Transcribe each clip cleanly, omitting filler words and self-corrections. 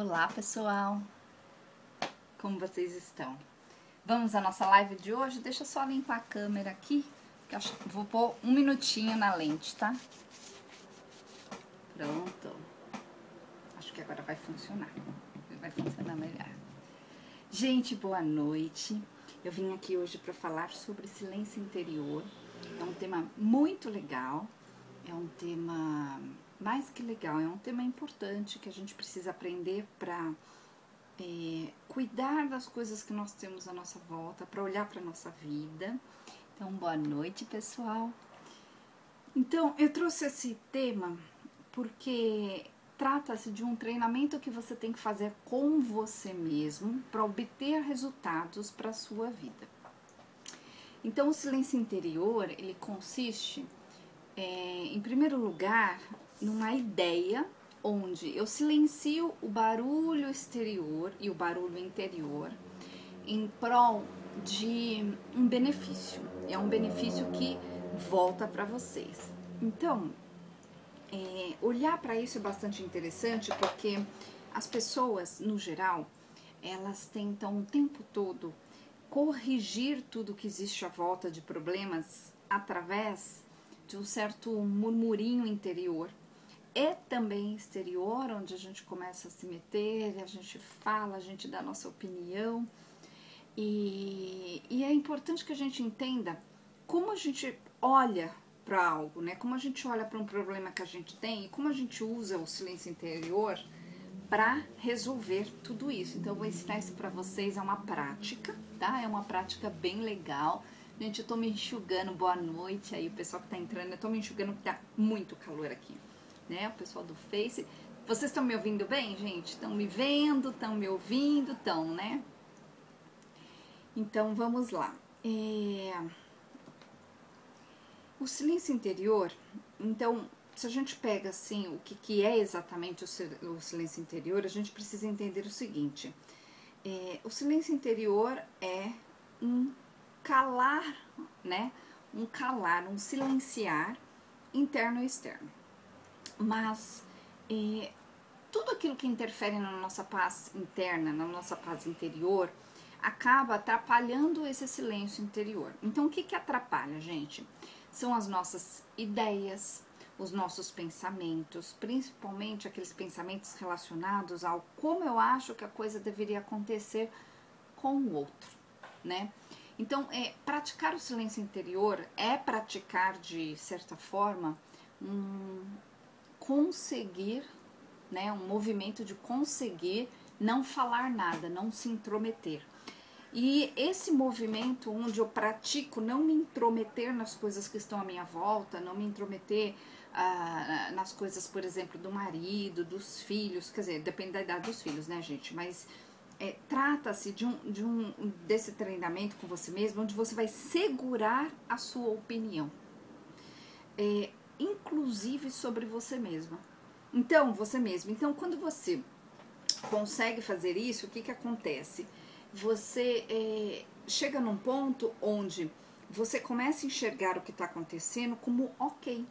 Olá pessoal, como vocês estão? Vamos à nossa live de hoje? Deixa eu só limpar a câmera aqui, que eu vou pôr um minutinho na lente, tá? Pronto. Acho que agora vai funcionar melhor. Gente, boa noite. Eu vim aqui hoje para falar sobre silêncio interior. É um tema muito legal, é um tema mais que legal, é um tema importante que a gente precisa aprender para cuidar das coisas que nós temos à nossa volta, para olhar para a nossa vida. Então, boa noite, pessoal. Então, eu trouxe esse tema porque trata-se de um treinamento que você tem que fazer com você mesmo para obter resultados para a sua vida. Então, o silêncio interior, ele consiste, em primeiro lugar, numa ideia onde eu silencio o barulho exterior e o barulho interior em prol de um benefício. É um benefício que volta para vocês. Então, olhar para isso é bastante interessante porque as pessoas, no geral, elas tentam o tempo todo corrigir tudo que existe à volta de problemas através de um certo murmurinho interior e também exterior, onde a gente começa a se meter, a gente fala, a gente dá a nossa opinião. E é importante que a gente entenda como a gente olha para algo, né? Como a gente olha para um problema que a gente tem e como a gente usa o silêncio interior para resolver tudo isso. Então eu vou ensinar isso para vocês, é uma prática, tá? É uma prática bem legal. Gente, eu tô me enxugando, boa noite aí, o pessoal que tá entrando, eu tô me enxugando porque tá muito calor aqui, né? O pessoal do Face. Vocês estão me ouvindo bem, gente? Estão me vendo, estão me ouvindo, estão, né? Então, vamos lá. O silêncio interior, então, se a gente pega, assim, o que é exatamente o silêncio interior, a gente precisa entender o seguinte. O silêncio interior é um calar, né? Um calar, um silenciar interno e externo. Mas tudo aquilo que interfere na nossa paz interna, na nossa paz interior, acaba atrapalhando esse silêncio interior. Então, o que atrapalha, gente? São as nossas ideias, os nossos pensamentos, principalmente aqueles pensamentos relacionados ao como eu acho que a coisa deveria acontecer com o outro, né? Então, praticar o silêncio interior é praticar, de certa forma, conseguir, né, um movimento de conseguir não falar nada, não se intrometer. E esse movimento onde eu pratico não me intrometer nas coisas que estão à minha volta, não me intrometer nas coisas, por exemplo, do marido, dos filhos, quer dizer, depende da idade dos filhos, né, gente? Mas trata-se desse treinamento com você mesmo, onde você vai segurar a sua opinião, inclusive sobre você mesma. Então, você mesmo. Então, quando você consegue fazer isso, o que acontece? Você chega num ponto onde você começa a enxergar o que está acontecendo como ok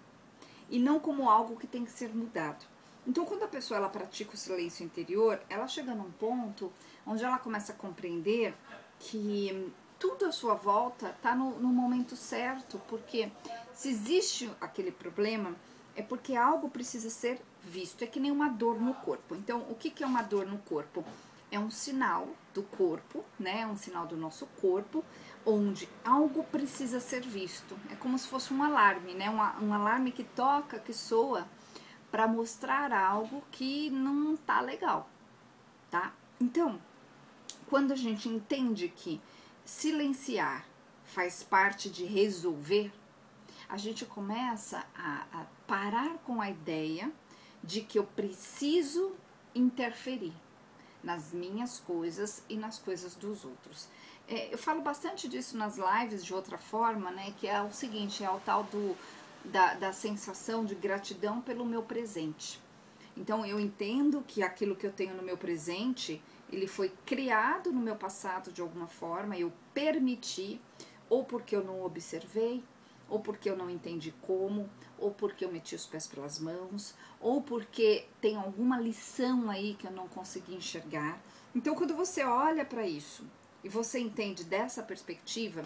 e não como algo que tem que ser mudado. Então, quando a pessoa ela pratica o silêncio interior, ela chega num ponto onde ela começa a compreender que tudo à sua volta está no momento certo, porque se existe aquele problema, é porque algo precisa ser visto. É que nem uma dor no corpo. Então, o que é uma dor no corpo? É um sinal do corpo, né? É um sinal do nosso corpo, onde algo precisa ser visto. É como se fosse um alarme, né? Um alarme que toca, que soa, para mostrar algo que não tá legal, tá? Então, quando a gente entende que silenciar faz parte de resolver, a gente começa a parar com a ideia de que eu preciso interferir nas minhas coisas e nas coisas dos outros. Eu falo bastante disso nas lives de outra forma, né? Que é o seguinte, é o tal da sensação de gratidão pelo meu presente. Então, eu entendo que aquilo que eu tenho no meu presente, ele foi criado no meu passado de alguma forma, eu permiti, ou porque eu não observei, ou porque eu não entendi como, ou porque eu meti os pés pelas mãos, ou porque tem alguma lição aí que eu não consegui enxergar. Então, quando você olha para isso e você entende dessa perspectiva,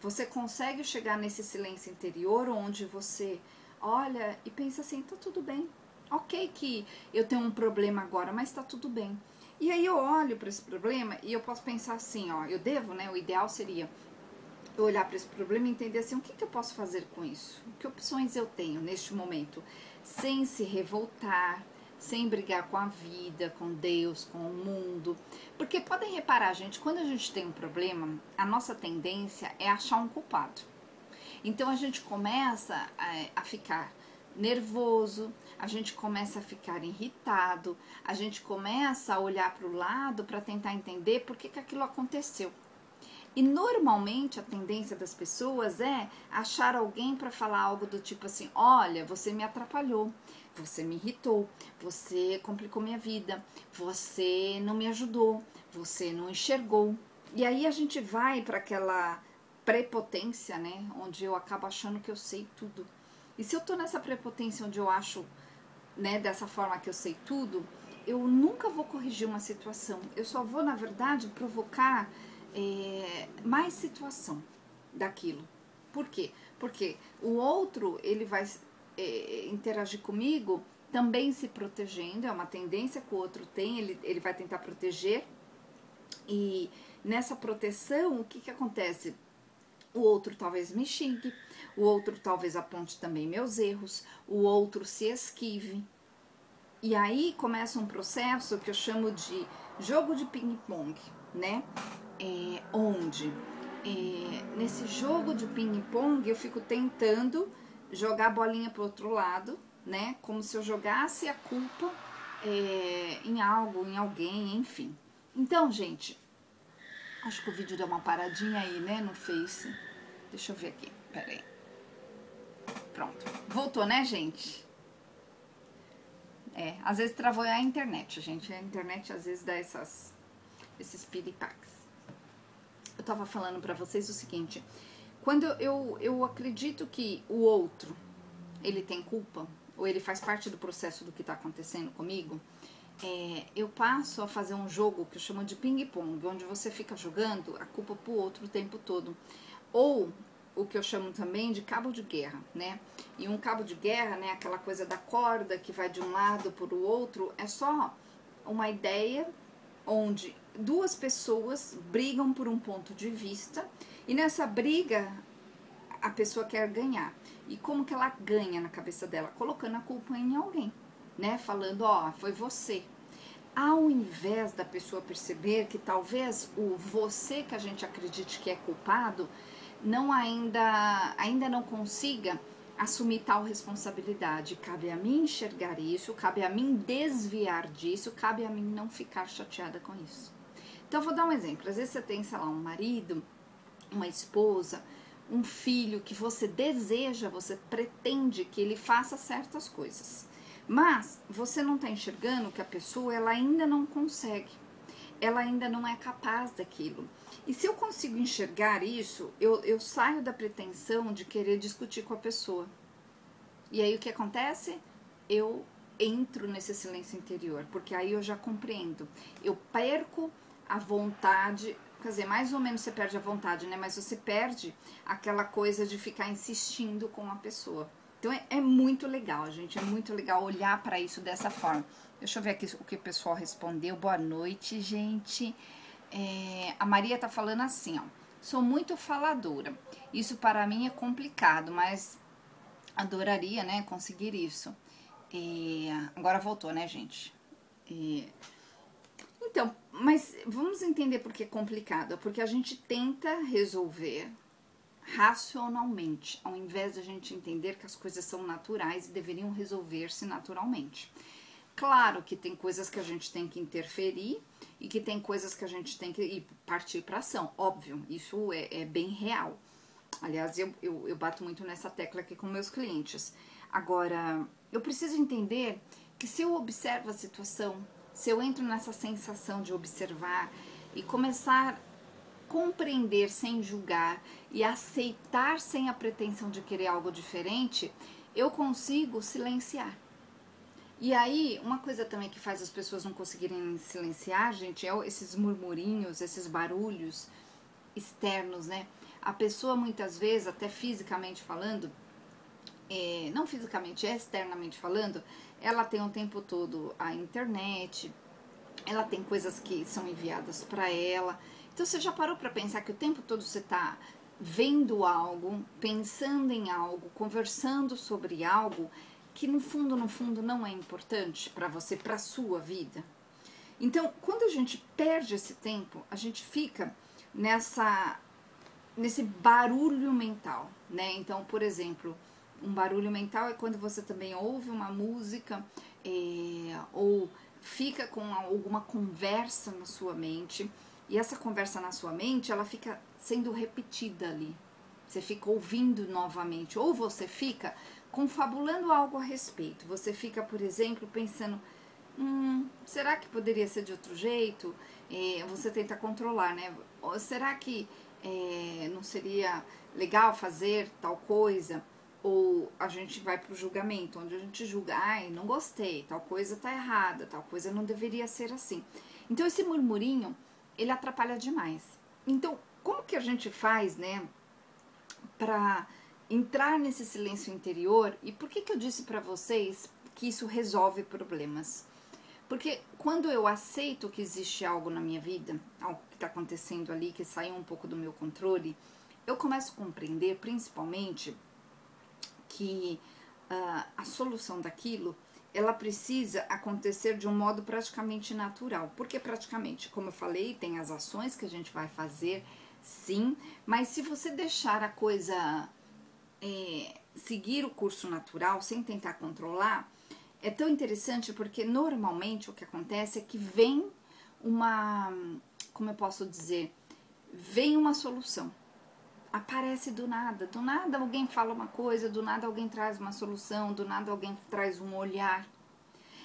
você consegue chegar nesse silêncio interior onde você olha e pensa assim, tá tudo bem. Ok que eu tenho um problema agora, mas tá tudo bem. E aí eu olho para esse problema e eu posso pensar assim, ó, eu devo, né, o ideal seria eu olhar para esse problema e entender assim, o que eu posso fazer com isso? Que opções eu tenho neste momento? Sem se revoltar, sem brigar com a vida, com Deus, com o mundo. Porque podem reparar, gente, quando a gente tem um problema, a nossa tendência é achar um culpado. Então a gente começa a ficar nervoso, a gente começa a ficar irritado, a gente começa a olhar para o lado para tentar entender por que aquilo aconteceu. E normalmente a tendência das pessoas é achar alguém para falar algo do tipo assim, olha, você me atrapalhou, você me irritou, você complicou minha vida, você não me ajudou, você não enxergou. E aí a gente vai para aquela prepotência, né, onde eu acabo achando que eu sei tudo. E se eu tô nessa prepotência onde eu acho, né, dessa forma que eu sei tudo, eu nunca vou corrigir uma situação. Eu só vou, na verdade, provocar mais situação daquilo. Por quê? Porque o outro, ele vai interagir comigo também se protegendo, é uma tendência que o outro tem, ele vai tentar proteger, e nessa proteção, o que acontece? O outro talvez me xingue, o outro talvez aponte também meus erros, o outro se esquive. E aí começa um processo que eu chamo de jogo de ping-pong, né? Onde nesse jogo de ping-pong eu fico tentando jogar a bolinha pro outro lado, né? Como se eu jogasse a culpa em algo, em alguém, enfim. Então, gente, acho que o vídeo deu uma paradinha aí, né, no Face. Deixa eu ver aqui, peraí. Pronto, voltou, né, gente? Às vezes travou a internet, gente. A internet às vezes dá esses piripaques. Eu tava falando pra vocês o seguinte, quando eu acredito que o outro, ele tem culpa, ou ele faz parte do processo do que tá acontecendo comigo, eu passo a fazer um jogo que eu chamo de ping-pong, onde você fica jogando a culpa pro outro o tempo todo. Ou o que eu chamo também de cabo de guerra, né? E um cabo de guerra, né, aquela coisa da corda que vai de um lado para o outro, é só uma ideia onde duas pessoas brigam por um ponto de vista e nessa briga a pessoa quer ganhar. E como que ela ganha na cabeça dela? Colocando a culpa em alguém, né? Falando, ó, foi você. Ao invés da pessoa perceber que talvez o você que a gente acredite que é culpado não ainda não consiga assumir tal responsabilidade. Cabe a mim enxergar isso, cabe a mim desviar disso, cabe a mim não ficar chateada com isso. Então, eu vou dar um exemplo. Às vezes você tem, sei lá, um marido, uma esposa, um filho que você deseja, você pretende que ele faça certas coisas. Mas você não está enxergando que a pessoa ela ainda não consegue, ela ainda não é capaz daquilo. E se eu consigo enxergar isso, eu saio da pretensão de querer discutir com a pessoa. E aí o que acontece? Eu entro nesse silêncio interior, porque aí eu já compreendo. Eu perco a vontade, quer dizer, mais ou menos você perde a vontade, né? Mas você perde aquela coisa de ficar insistindo com a pessoa. Então é muito legal, gente, é muito legal olhar para isso dessa forma. Deixa eu ver aqui o que o pessoal respondeu. Boa noite, gente. A Maria tá falando assim, ó. Sou muito faladora. Isso para mim é complicado, mas adoraria, né, conseguir isso. Agora voltou, né, gente? Então, mas vamos entender por que é complicado. Porque a gente tenta resolver racionalmente, ao invés de a gente entender que as coisas são naturais e deveriam resolver-se naturalmente. Claro que tem coisas que a gente tem que interferir e que tem coisas que a gente tem que partir para ação, óbvio, isso é bem real. Aliás, eu bato muito nessa tecla aqui com meus clientes. Agora, eu preciso entender que se eu observo a situação, se eu entro nessa sensação de observar e começar compreender sem julgar e aceitar sem a pretensão de querer algo diferente, eu consigo silenciar. E aí, uma coisa também que faz as pessoas não conseguirem silenciar, gente, é esses murmurinhos, esses barulhos externos, né? A pessoa muitas vezes, até fisicamente falando, não fisicamente, externamente falando, ela tem o tempo todo a internet, ela tem coisas que são enviadas para ela. Então você já parou para pensar que o tempo todo você está vendo algo, pensando em algo, conversando sobre algo que no fundo não é importante para você, para a sua vida? Então, quando a gente perde esse tempo, a gente fica nesse barulho mental, né? Então, por exemplo, um barulho mental é quando você também ouve uma música ou fica com alguma conversa na sua mente, e essa conversa na sua mente, ela fica sendo repetida ali. Você fica ouvindo novamente, ou você fica confabulando algo a respeito. Você fica, por exemplo, pensando, será que poderia ser de outro jeito? Você tenta controlar, né? Ou será que não seria legal fazer tal coisa? Ou a gente vai para o julgamento, onde a gente julga, ai, não gostei, tal coisa tá errada, tal coisa não deveria ser assim. Então esse murmurinho, ele atrapalha demais. Então, como que a gente faz, né, para entrar nesse silêncio interior? E por que eu disse para vocês que isso resolve problemas? Porque quando eu aceito que existe algo na minha vida, algo que está acontecendo ali, que saiu um pouco do meu controle, eu começo a compreender, principalmente, que a solução daquilo, ela precisa acontecer de um modo praticamente natural. Por que praticamente? Como eu falei, tem as ações que a gente vai fazer, sim, mas se você deixar a coisa seguir o curso natural, sem tentar controlar, é tão interessante porque normalmente o que acontece é que vem como eu posso dizer, vem uma solução. Aparece do nada alguém fala uma coisa, do nada alguém traz uma solução, do nada alguém traz um olhar.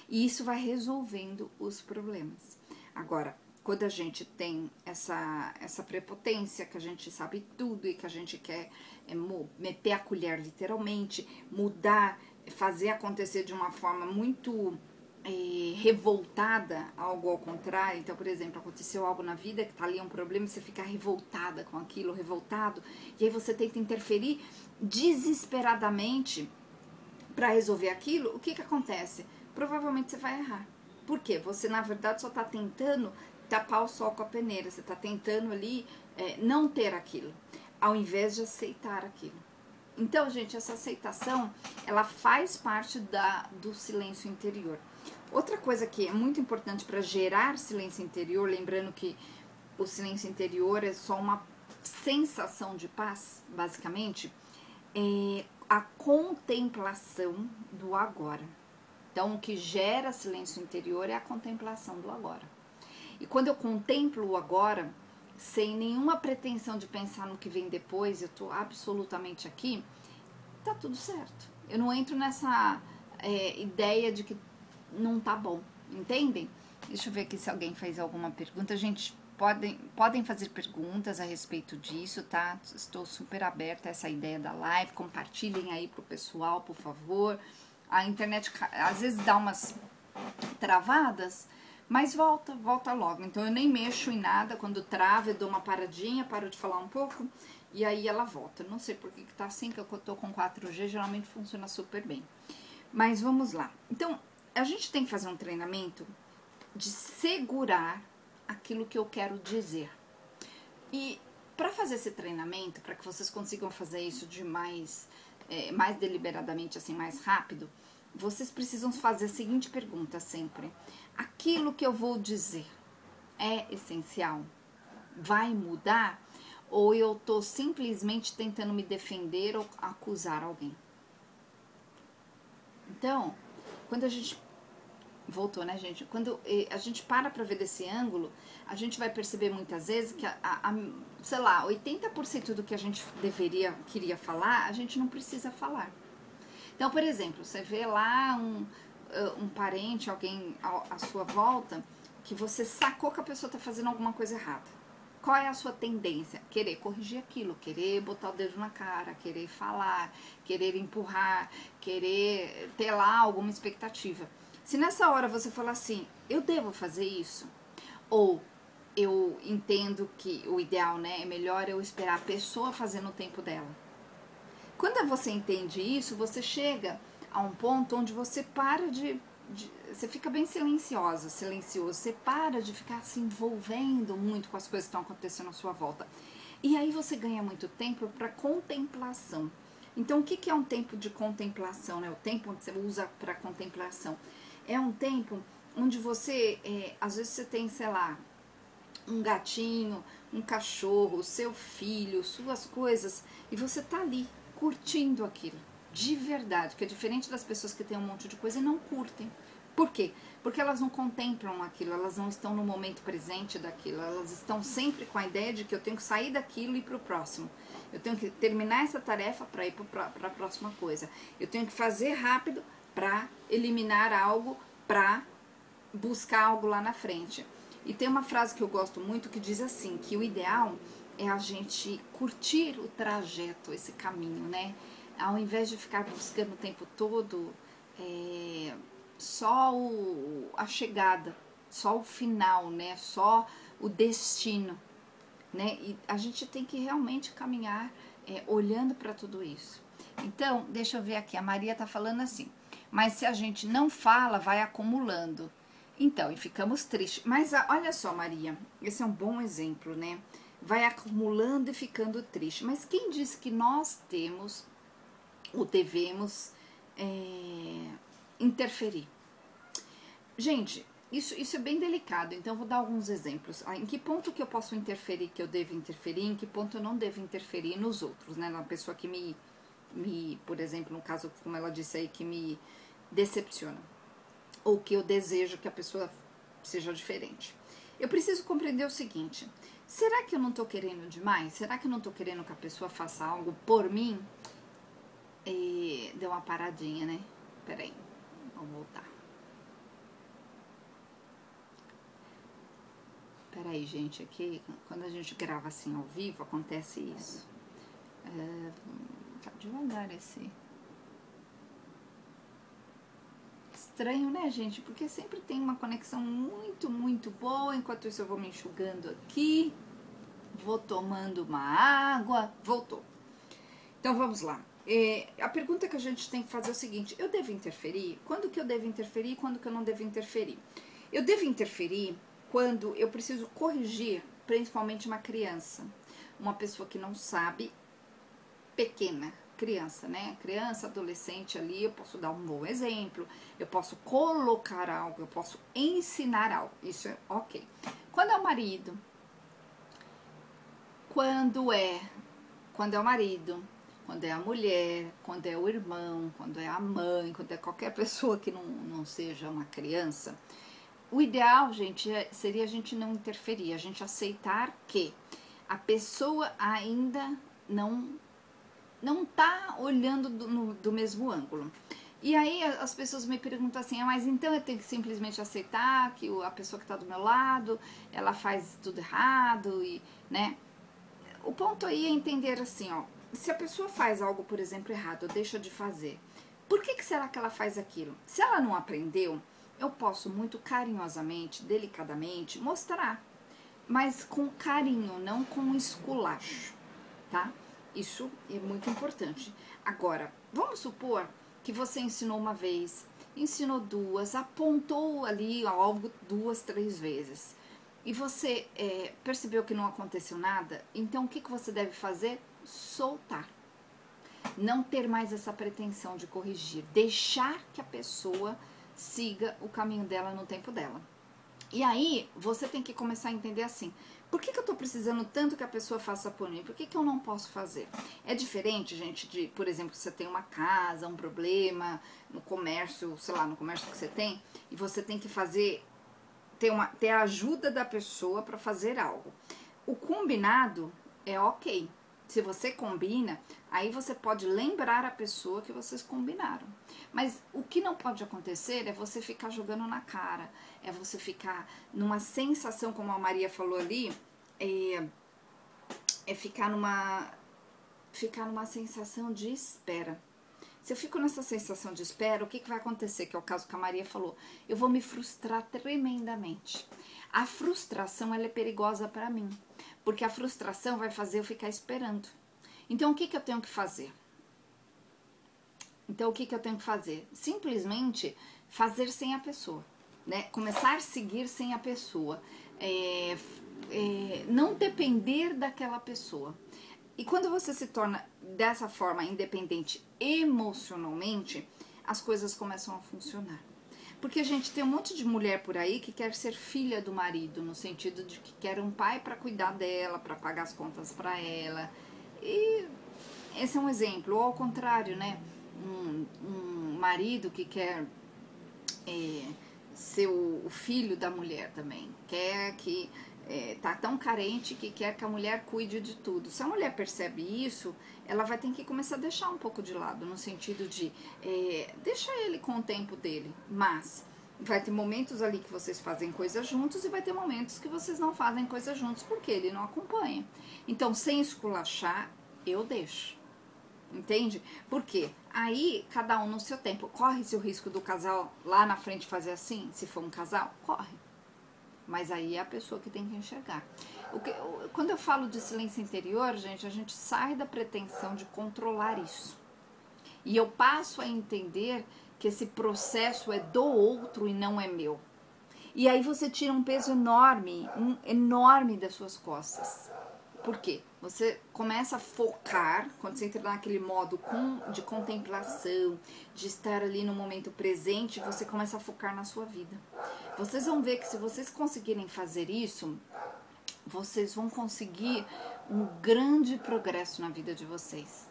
E isso vai resolvendo os problemas. Agora, quando a gente tem essa prepotência, que a gente sabe tudo e que a gente quer meter a colher literalmente, mudar, fazer acontecer de uma forma muito revoltada, algo ao contrário. Então, por exemplo, aconteceu algo na vida que tá ali um problema e você fica revoltada com aquilo, revoltado, e aí você tenta interferir desesperadamente para resolver aquilo. O que acontece? Provavelmente você vai errar. Por quê? Você, na verdade, só tá tentando tapar o sol com a peneira, você tá tentando ali não ter aquilo, ao invés de aceitar aquilo. Então, gente, essa aceitação, ela faz parte do silêncio interior. Outra coisa que é muito importante para gerar silêncio interior, lembrando que o silêncio interior é só uma sensação de paz, basicamente, é a contemplação do agora. Então, o que gera silêncio interior é a contemplação do agora. E quando eu contemplo o agora, sem nenhuma pretensão de pensar no que vem depois, eu estou absolutamente aqui, tá tudo certo. Eu não entro nessa ideia de que não tá bom, entendem? Deixa eu ver aqui se alguém fez alguma pergunta. Gente, podem fazer perguntas a respeito disso, tá? Estou super aberta a essa ideia da live. Compartilhem aí pro pessoal, por favor. A internet às vezes dá umas travadas, mas volta logo. Então eu nem mexo em nada. Quando trava, eu dou uma paradinha, paro de falar um pouco e aí ela volta. Não sei por que tá assim, que eu tô com 4G, geralmente funciona super bem. Mas vamos lá. Então, a gente tem que fazer um treinamento de segurar aquilo que eu quero dizer. E para fazer esse treinamento, para que vocês consigam fazer isso de mais deliberadamente, assim, mais rápido, vocês precisam fazer a seguinte pergunta sempre: aquilo que eu vou dizer é essencial? Vai mudar? Ou eu tô simplesmente tentando me defender ou acusar alguém? Então, quando a gente voltou, né, gente? Quando a gente para ver desse ângulo, a gente vai perceber muitas vezes que, sei lá, 80% do que a gente queria falar, a gente não precisa falar. Então, por exemplo, você vê lá um parente, alguém à sua volta, que você sacou que a pessoa tá fazendo alguma coisa errada. Qual é a sua tendência? Querer corrigir aquilo, querer botar o dedo na cara, querer falar, querer empurrar, querer ter lá alguma expectativa. Se nessa hora você falar assim, eu devo fazer isso, ou eu entendo que o ideal, né, é melhor eu esperar a pessoa fazer no tempo dela. Quando você entende isso, você chega a um ponto onde você para você fica bem silencioso, você para de ficar se envolvendo muito com as coisas que estão acontecendo à sua volta. E aí você ganha muito tempo para contemplação. Então, o que é um tempo de contemplação, né? O tempo onde você usa para contemplação. É um tempo onde você, às vezes você tem, sei lá, um gatinho, um cachorro, seu filho, suas coisas, e você tá ali curtindo aquilo, de verdade, porque é diferente das pessoas que têm um monte de coisa e não curtem. Por quê? Porque elas não contemplam aquilo, elas não estão no momento presente daquilo, elas estão sempre com a ideia de que eu tenho que sair daquilo e ir para o próximo. Eu tenho que terminar essa tarefa para ir para a próxima coisa. Eu tenho que fazer rápido para eliminar algo, para buscar algo lá na frente. E tem uma frase que eu gosto muito que diz assim, que o ideal é a gente curtir o trajeto, esse caminho, né? Ao invés de ficar buscando o tempo todo só a chegada, só o final, né? Só o destino, né? E a gente tem que realmente caminhar olhando para tudo isso. Então, deixa eu ver aqui, a Maria tá falando assim, mas se a gente não fala, vai acumulando. Então, e ficamos tristes. Mas olha só, Maria, esse é um bom exemplo, né? Vai acumulando e ficando triste. Mas quem disse que nós temos ou devemos interferir? Gente, isso é bem delicado, então eu vou dar alguns exemplos. Em que ponto que eu posso interferir, que eu devo interferir, em que ponto eu não devo interferir nos outros, né? Na pessoa que por exemplo, no caso, como ela disse aí, que me decepciona. Ou que eu desejo que a pessoa seja diferente. Eu preciso compreender o seguinte, será que eu não tô querendo demais? Será que eu não tô querendo que a pessoa faça algo por mim? Deu uma paradinha, né? Peraí, vamos voltar. Peraí, gente, aqui, quando a gente grava assim ao vivo, acontece isso. Tá devagar esse... Estranho, né, gente? Porque sempre tem uma conexão muito, muito boa. Enquanto isso eu vou me enxugando aqui, vou tomando uma água, voltou. Então vamos lá. A pergunta que a gente tem que fazer é o seguinte, eu devo interferir? Quando que eu devo interferir e quando que eu não devo interferir? Eu devo interferir quando eu preciso corrigir, principalmente uma criança, uma pessoa que não sabe, pequena, criança, né? Criança, adolescente ali, eu posso dar um bom exemplo, eu posso colocar algo, eu posso ensinar algo, isso é ok. Quando é o marido, quando é o marido, quando é a mulher, quando é o irmão, quando é a mãe, quando é qualquer pessoa que não seja uma criança, o ideal, gente, seria a gente não interferir, a gente aceitar que a pessoa ainda não tá olhando do mesmo ângulo. E aí as pessoas me perguntam assim, mas então eu tenho que simplesmente aceitar que a pessoa que está do meu lado, ela faz tudo errado, e, né? O ponto aí é entender assim, ó, se a pessoa faz algo, por exemplo, errado, ou deixa de fazer, por que será que ela faz aquilo? Se ela não aprendeu, eu posso muito carinhosamente, delicadamente, mostrar, mas com carinho, não com esculacho, tá? Isso é muito importante. Agora, vamos supor que você ensinou uma vez, ensinou duas, apontou ali algo 2, 3 vezes e você percebeu que não aconteceu nada, então o que você deve fazer? Soltar. Não ter mais essa pretensão de corrigir, deixar que a pessoa siga o caminho dela no tempo dela. E aí, você tem que começar a entender assim, por que eu tô precisando tanto que a pessoa faça por mim? Por que eu não posso fazer? É diferente, gente, de, por exemplo, você tem uma casa, um problema no comércio, sei lá, no comércio que você tem, e você tem que fazer, ter a ajuda da pessoa para fazer algo. O combinado é ok. Se você combina, aí você pode lembrar a pessoa que vocês combinaram. Mas o que não pode acontecer é você ficar jogando na cara, é você ficar numa sensação, como a Maria falou ali, é ficar numa sensação de espera. Se eu fico nessa sensação de espera, o que vai acontecer? Que é o caso que a Maria falou. Eu vou me frustrar tremendamente. A frustração, ela é perigosa para mim. Porque a frustração vai fazer eu ficar esperando. Então, o que eu tenho que fazer? Simplesmente fazer sem a pessoa. Né? Começar a seguir sem a pessoa. Não depender daquela pessoa. E quando você se torna dessa forma independente emocionalmente, as coisas começam a funcionar. Porque a gente tem um monte de mulher por aí que quer ser filha do marido, no sentido de que quer um pai para cuidar dela, para pagar as contas para ela. E esse é um exemplo. Ou ao contrário, né? Um marido que quer ser o filho da mulher também. Quer que... tá tão carente que quer que a mulher cuide de tudo. Se a mulher percebe isso, ela vai ter que começar a deixar um pouco de lado, no sentido de deixar ele com o tempo dele, mas vai ter momentos ali que vocês fazem coisas juntos e vai ter momentos que vocês não fazem coisas juntos porque ele não acompanha. Então, sem esculachar, eu deixo. Entende? Por quê? Aí, cada um no seu tempo. Corre-se o risco do casal lá na frente fazer assim? Se for um casal, corre. Mas aí é a pessoa que tem que enxergar. Quando eu falo de silêncio interior, gente, a gente sai da pretensão de controlar isso. E eu passo a entender que esse processo é do outro e não é meu. E aí você tira um peso enorme das suas costas. Por quê? Você começa a focar, quando você entra naquele modo de contemplação, de estar ali no momento presente, você começa a focar na sua vida. Vocês vão ver que se vocês conseguirem fazer isso, vocês vão conseguir um grande progresso na vida de vocês.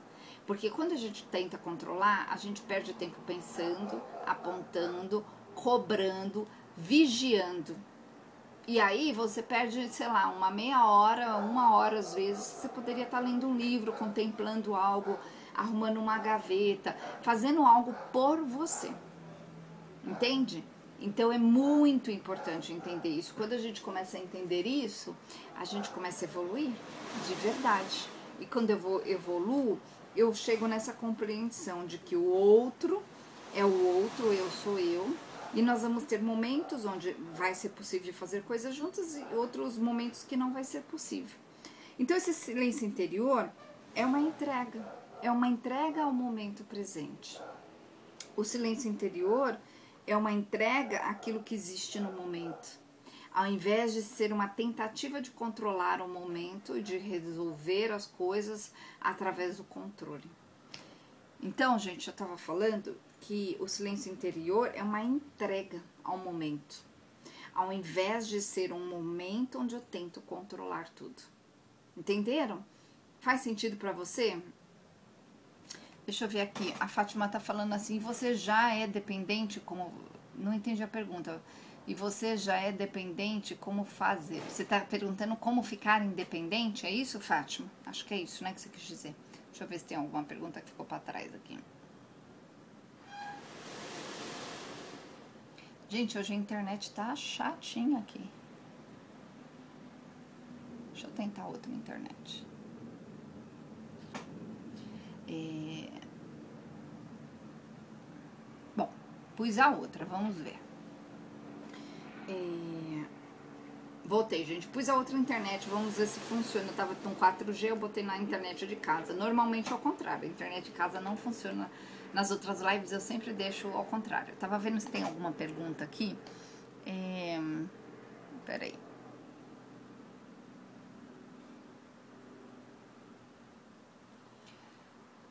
Porque quando a gente tenta controlar, a gente perde tempo pensando, apontando, cobrando, vigiando. E aí você perde, sei lá, uma meia hora, 1 hora às vezes, você poderia estar lendo um livro, contemplando algo, arrumando uma gaveta, fazendo algo por você. Entende? Então é muito importante entender isso. Quando a gente começa a entender isso, a gente começa a evoluir de verdade. E quando eu evoluo, eu chego nessa compreensão de que o outro é o outro, eu sou eu. E nós vamos ter momentos onde vai ser possível fazer coisas juntas e outros momentos que não vai ser possível. Então esse silêncio interior é uma entrega ao momento presente. O silêncio interior é uma entrega àquilo que existe no momento. Ao invés de ser uma tentativa de controlar o momento e de resolver as coisas através do controle. Então, gente, eu estava falando que o silêncio interior é uma entrega ao momento, ao invés de ser um momento onde eu tento controlar tudo. Entenderam? Faz sentido para você? Deixa eu ver aqui, a Fátima tá falando assim, você já é dependente como... Não entendi a pergunta. E você já é dependente, como fazer? Você tá perguntando como ficar independente, é isso, Fátima? Acho que é isso, né, que você quis dizer. Deixa eu ver se tem alguma pergunta que ficou para trás aqui. Gente, hoje a internet tá chatinha aqui. Deixa eu tentar outra internet. Bom, pus a outra, vamos ver. Voltei, gente. Pus a outra internet, vamos ver se funciona. Eu tava com 4G, eu botei na internet de casa. Normalmente é ao contrário, a internet de casa não funciona. Nas outras lives eu sempre deixo ao contrário. Eu tava vendo se tem alguma pergunta aqui. Peraí.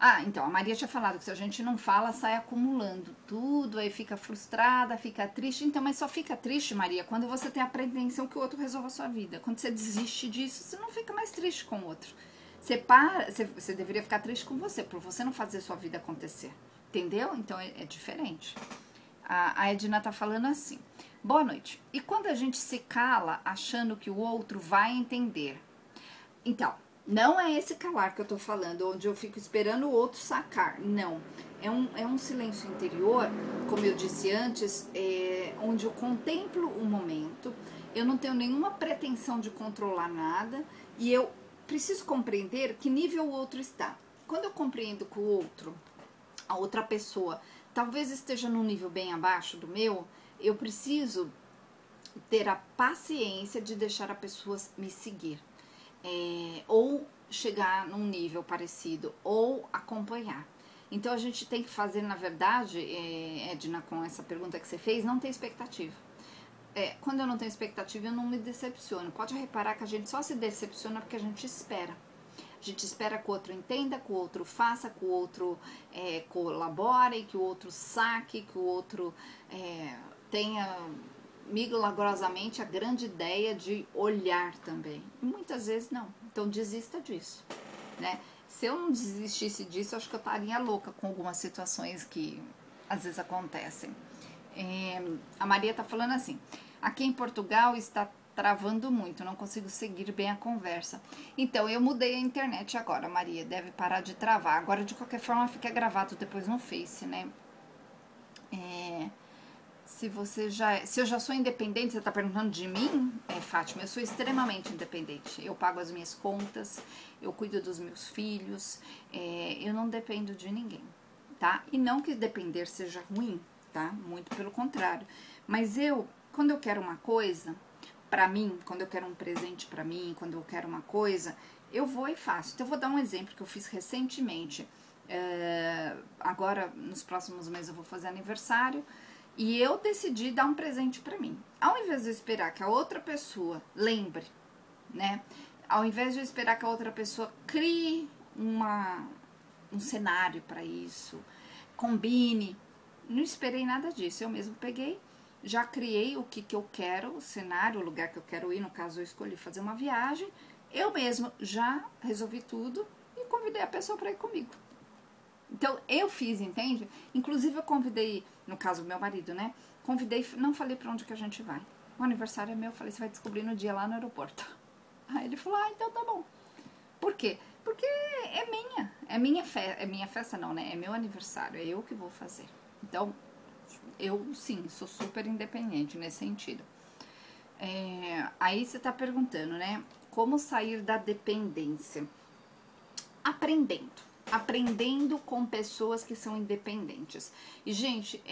Ah, então, a Maria tinha falado que se a gente não fala, sai acumulando tudo, aí fica frustrada, fica triste. Então, mas só fica triste, Maria, quando você tem a pretensão que o outro resolva a sua vida. Quando você desiste disso, você não fica mais triste com o outro. Você deveria ficar triste com você, por você não fazer a sua vida acontecer. Entendeu? Então, é diferente. A Edna tá falando assim. Boa noite. E quando a gente se cala achando que o outro vai entender? Então... Não é esse calar que eu tô falando, onde eu fico esperando o outro sacar. Não. É um silêncio interior, como eu disse antes, onde eu contemplo o momento, eu não tenho nenhuma pretensão de controlar nada e eu preciso compreender que nível o outro está. Quando eu compreendo que o outro, a outra pessoa, talvez esteja num nível bem abaixo do meu, eu preciso ter a paciência de deixar a pessoa me seguir. Ou chegar num nível parecido, ou acompanhar. Então a gente tem que fazer, na verdade, Edna, com essa pergunta que você fez, não ter expectativa. Quando eu não tenho expectativa, eu não me decepciono. Pode reparar que a gente só se decepciona porque a gente espera. A gente espera que o outro entenda, que o outro faça, que o outro colabore, que o outro saque, que o outro tenha milagrosamente a grande ideia de olhar também. E muitas vezes não. Então desista disso, né? Se eu não desistisse disso, eu acho que eu estaria louca com algumas situações que às vezes acontecem. A Maria tá falando assim: aqui em Portugal está travando muito, não consigo seguir bem a conversa. Então, eu mudei a internet agora, Maria, deve parar de travar. Agora, de qualquer forma, fica gravado depois no Face, né? Se eu já sou independente, você tá perguntando de mim? Fátima, eu sou extremamente independente. Eu pago as minhas contas, eu cuido dos meus filhos, eu não dependo de ninguém, tá? E não que depender seja ruim, tá? Muito pelo contrário. Mas quando eu quero uma coisa pra mim, quando eu quero um presente pra mim, quando eu quero uma coisa, eu vou e faço. Então eu vou dar um exemplo que eu fiz recentemente. Agora, nos próximos meses eu vou fazer aniversário e eu decidi dar um presente pra mim. Ao invés de eu esperar que a outra pessoa lembre, né? Ao invés de eu esperar que a outra pessoa crie um cenário pra isso, combine, não esperei nada disso. Eu mesmo peguei, já criei o que eu quero, o cenário, o lugar que eu quero ir. No caso, eu escolhi fazer uma viagem. Eu mesmo já resolvi tudo e convidei a pessoa para ir comigo. Então, eu fiz, entende? Inclusive, eu convidei, no caso, meu marido, né? Convidei, não falei para onde que a gente vai. O aniversário é meu, eu falei, você vai descobrir no dia lá no aeroporto. Aí ele falou, então tá bom. Por quê? Porque é minha festa não, né? É meu aniversário, é eu que vou fazer. Então, eu sim, sou super independente nesse sentido. Aí você tá perguntando, né? Como sair da dependência? Aprendendo com pessoas que são independentes. E, gente,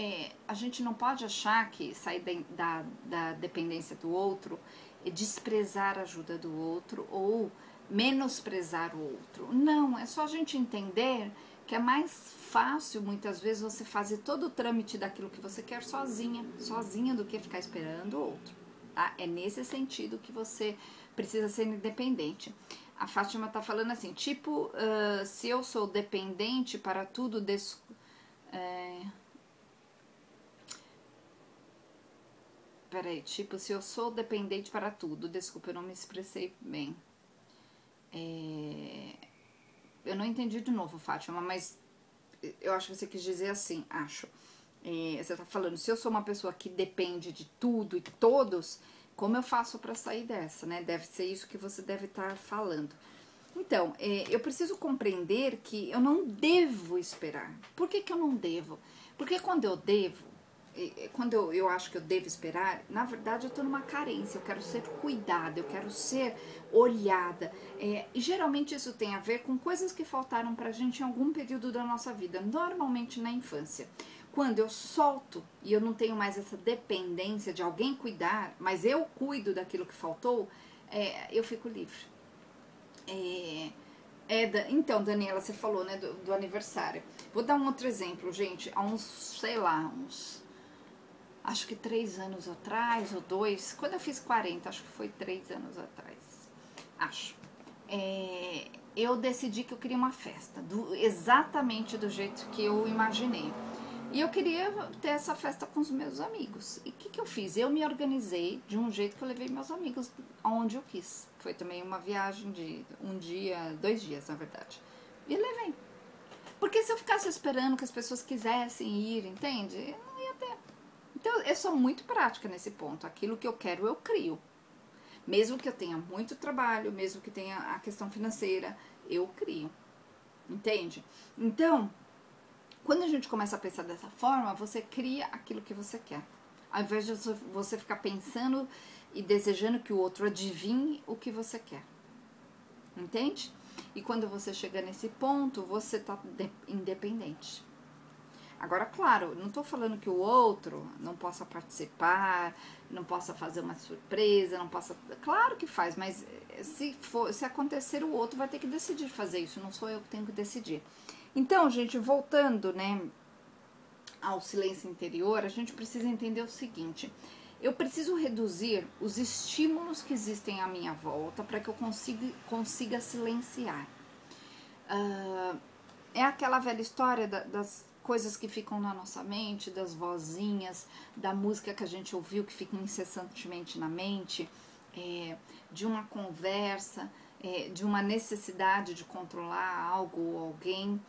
a gente não pode achar que sair da dependência do outro é desprezar a ajuda do outro ou menosprezar o outro. Não, é só a gente entender que é mais fácil, muitas vezes, você fazer todo o trâmite daquilo que você quer sozinha do que ficar esperando o outro, tá? É nesse sentido que você precisa ser independente. A Fátima tá falando assim, tipo, se eu sou dependente para tudo, peraí, tipo, se eu sou dependente para tudo, desculpa, eu não me expressei bem. Eu não entendi de novo, Fátima, mas eu acho que você quis dizer assim, acho. Você tá falando, se eu sou uma pessoa que depende de tudo e todos, como eu faço para sair dessa, né? Deve ser isso que você deve estar falando. Então, eu preciso compreender que eu não devo esperar. Por que eu não devo? Porque quando eu devo, quando eu acho que eu devo esperar, na verdade eu tô numa carência, eu quero ser cuidada, eu quero ser olhada. E geralmente isso tem a ver com coisas que faltaram pra gente em algum período da nossa vida, normalmente na infância. Quando eu solto e eu não tenho mais essa dependência de alguém cuidar, mas eu cuido daquilo que faltou, eu fico livre. Então, Daniela, você falou, né, do aniversário. Vou dar um outro exemplo, gente. Há acho que 3 anos atrás, ou 2, quando eu fiz 40, acho que foi 3 anos atrás, acho. Eu decidi que eu queria uma festa, exatamente do jeito que eu imaginei. E eu queria ter essa festa com os meus amigos. E o que eu fiz? Eu me organizei de um jeito que eu levei meus amigos aonde eu quis. Foi também uma viagem de 2 dias, na verdade. E levei. Porque se eu ficasse esperando que as pessoas quisessem ir, entende? Eu não ia ter. Então, eu sou muito prática nesse ponto. Aquilo que eu quero, eu crio. Mesmo que eu tenha muito trabalho, mesmo que tenha a questão financeira, eu crio. Entende? Então, quando a gente começa a pensar dessa forma, você cria aquilo que você quer. Ao invés de você ficar pensando e desejando que o outro adivinhe o que você quer. entende? E quando você chega nesse ponto, você tá independente. Agora, claro, não tô falando que o outro não possa participar, não possa fazer uma surpresa, não possa... Claro que faz, mas se acontecer, o outro vai ter que decidir fazer isso, não sou eu que tenho que decidir. Então, gente, voltando, né, ao silêncio interior, a gente precisa entender o seguinte: eu preciso reduzir os estímulos que existem à minha volta para que eu consiga silenciar. É aquela velha história das coisas que ficam na nossa mente, das vozinhas, da música que a gente ouviu que fica incessantemente na mente, de uma conversa, de uma necessidade de controlar algo ou alguém.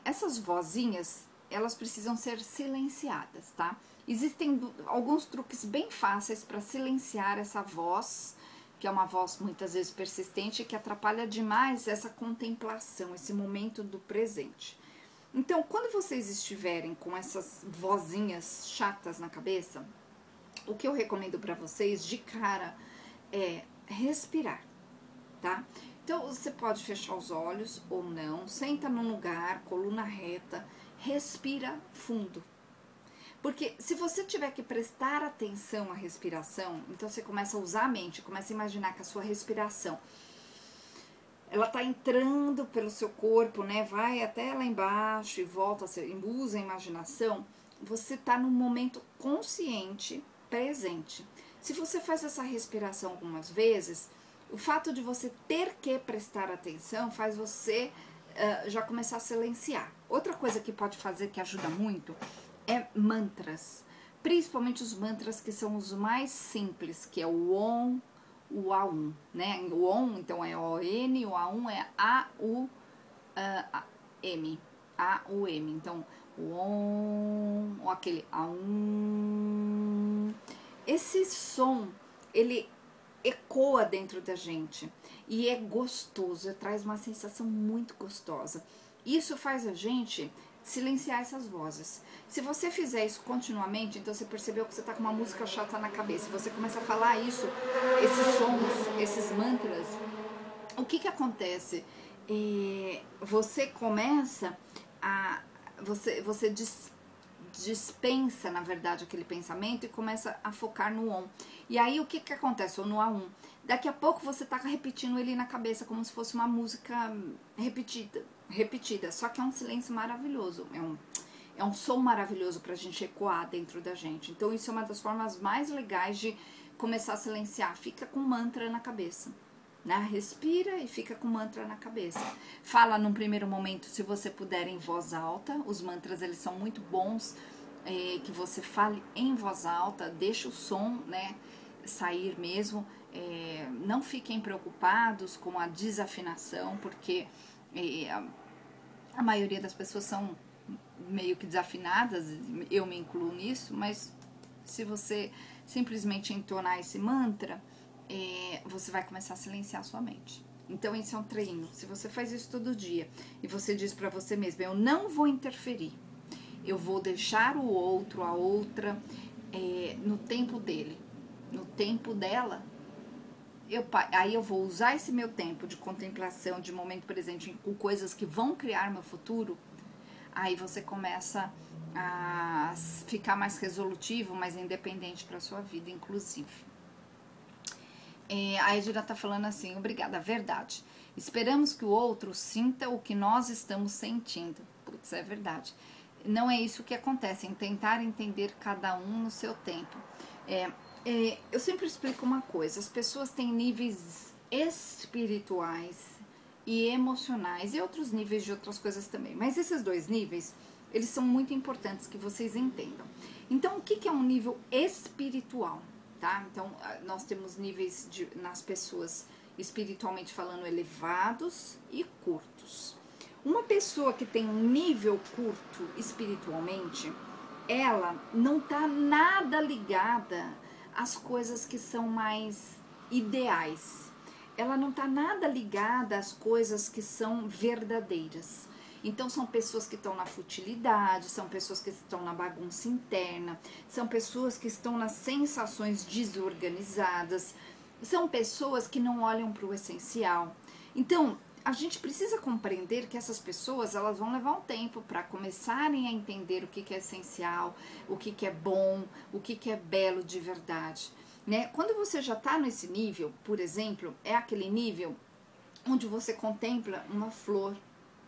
Essas vozinhas, elas precisam ser silenciadas, tá? Existem alguns truques bem fáceis para silenciar essa voz, que é uma voz muitas vezes persistente e que atrapalha demais essa contemplação, esse momento do presente. Então, quando vocês estiverem com essas vozinhas chatas na cabeça, o que eu recomendo para vocês de cara é respirar, tá? Então, você pode fechar os olhos ou não, senta num lugar, coluna reta, respira fundo. Porque se você tiver que prestar atenção à respiração, então você começa a usar a mente, começa a imaginar que a sua respiração, ela tá entrando pelo seu corpo, né? Vai até lá embaixo e volta, usa a imaginação. Você tá num momento consciente, presente. Se você faz essa respiração algumas vezes, o fato de você ter que prestar atenção faz você já começar a silenciar. Outra coisa que pode fazer que ajuda muito é mantras, principalmente os mantras que são os mais simples, que é o OM, o A1, né? O OM, então, é O-N, o A1 é A-U-M, A-U-M, então, o OM, ou aquele A1, esse som, ele ecoa dentro da gente, e é gostoso, traz uma sensação muito gostosa. Isso faz a gente silenciar essas vozes. Se você fizer isso continuamente, então você percebeu que você está com uma música chata na cabeça, você começa a falar isso, esses sons, esses mantras, o que acontece? Você começa a... Você dispensa, na verdade, aquele pensamento e começa a focar no OM. E aí, o que acontece? Ou no A1. Daqui a pouco você tá repetindo ele na cabeça, como se fosse uma música repetida. Só que é um silêncio maravilhoso. É um som maravilhoso pra gente ecoar dentro da gente. Então, isso é uma das formas mais legais de começar a silenciar. Fica com mantra na cabeça. Né? Respira e fica com mantra na cabeça. Fala num primeiro momento, se você puder, em voz alta. Os mantras, eles são muito bons, que você fale em voz alta, deixa o som, né, sair mesmo. Não fiquem preocupados com a desafinação, porque a maioria das pessoas são meio que desafinadas, eu me incluo nisso, mas se você simplesmente entonar esse mantra, você vai começar a silenciar a sua mente. Então, esse é um treino. Se você faz isso todo dia e você diz pra você mesmo, eu não vou interferir, eu vou deixar o outro, a outra, no tempo dele, no tempo dela, aí eu vou usar esse meu tempo de contemplação, de momento presente, com coisas que vão criar meu futuro. Aí você começa a ficar mais resolutivo, mais independente para sua vida, inclusive. A Edira tá falando assim, obrigada, verdade. Esperamos que o outro sinta o que nós estamos sentindo. Putz, é verdade. Não é isso que acontece, em tentar entender cada um no seu tempo. Eu sempre explico uma coisa, as pessoas têm níveis espirituais e emocionais e outros níveis de outras coisas também. Mas esses dois níveis, eles são muito importantes que vocês entendam. Então, o que é um nível espiritual? Tá? Então, nós temos níveis nas pessoas, espiritualmente falando, elevados e curtos. Uma pessoa que tem um nível curto espiritualmente, ela não está nada ligada às coisas que são mais ideais. Ela não está nada ligada às coisas que são verdadeiras. Então, são pessoas que estão na futilidade, são pessoas que estão na bagunça interna, são pessoas que estão nas sensações desorganizadas, são pessoas que não olham para o essencial. Então, a gente precisa compreender que essas pessoas, elas vão levar um tempo para começarem a entender o que é essencial, o que é bom, o que é belo de verdade, né? Quando você já está nesse nível, por exemplo, é aquele nível onde você contempla uma flor.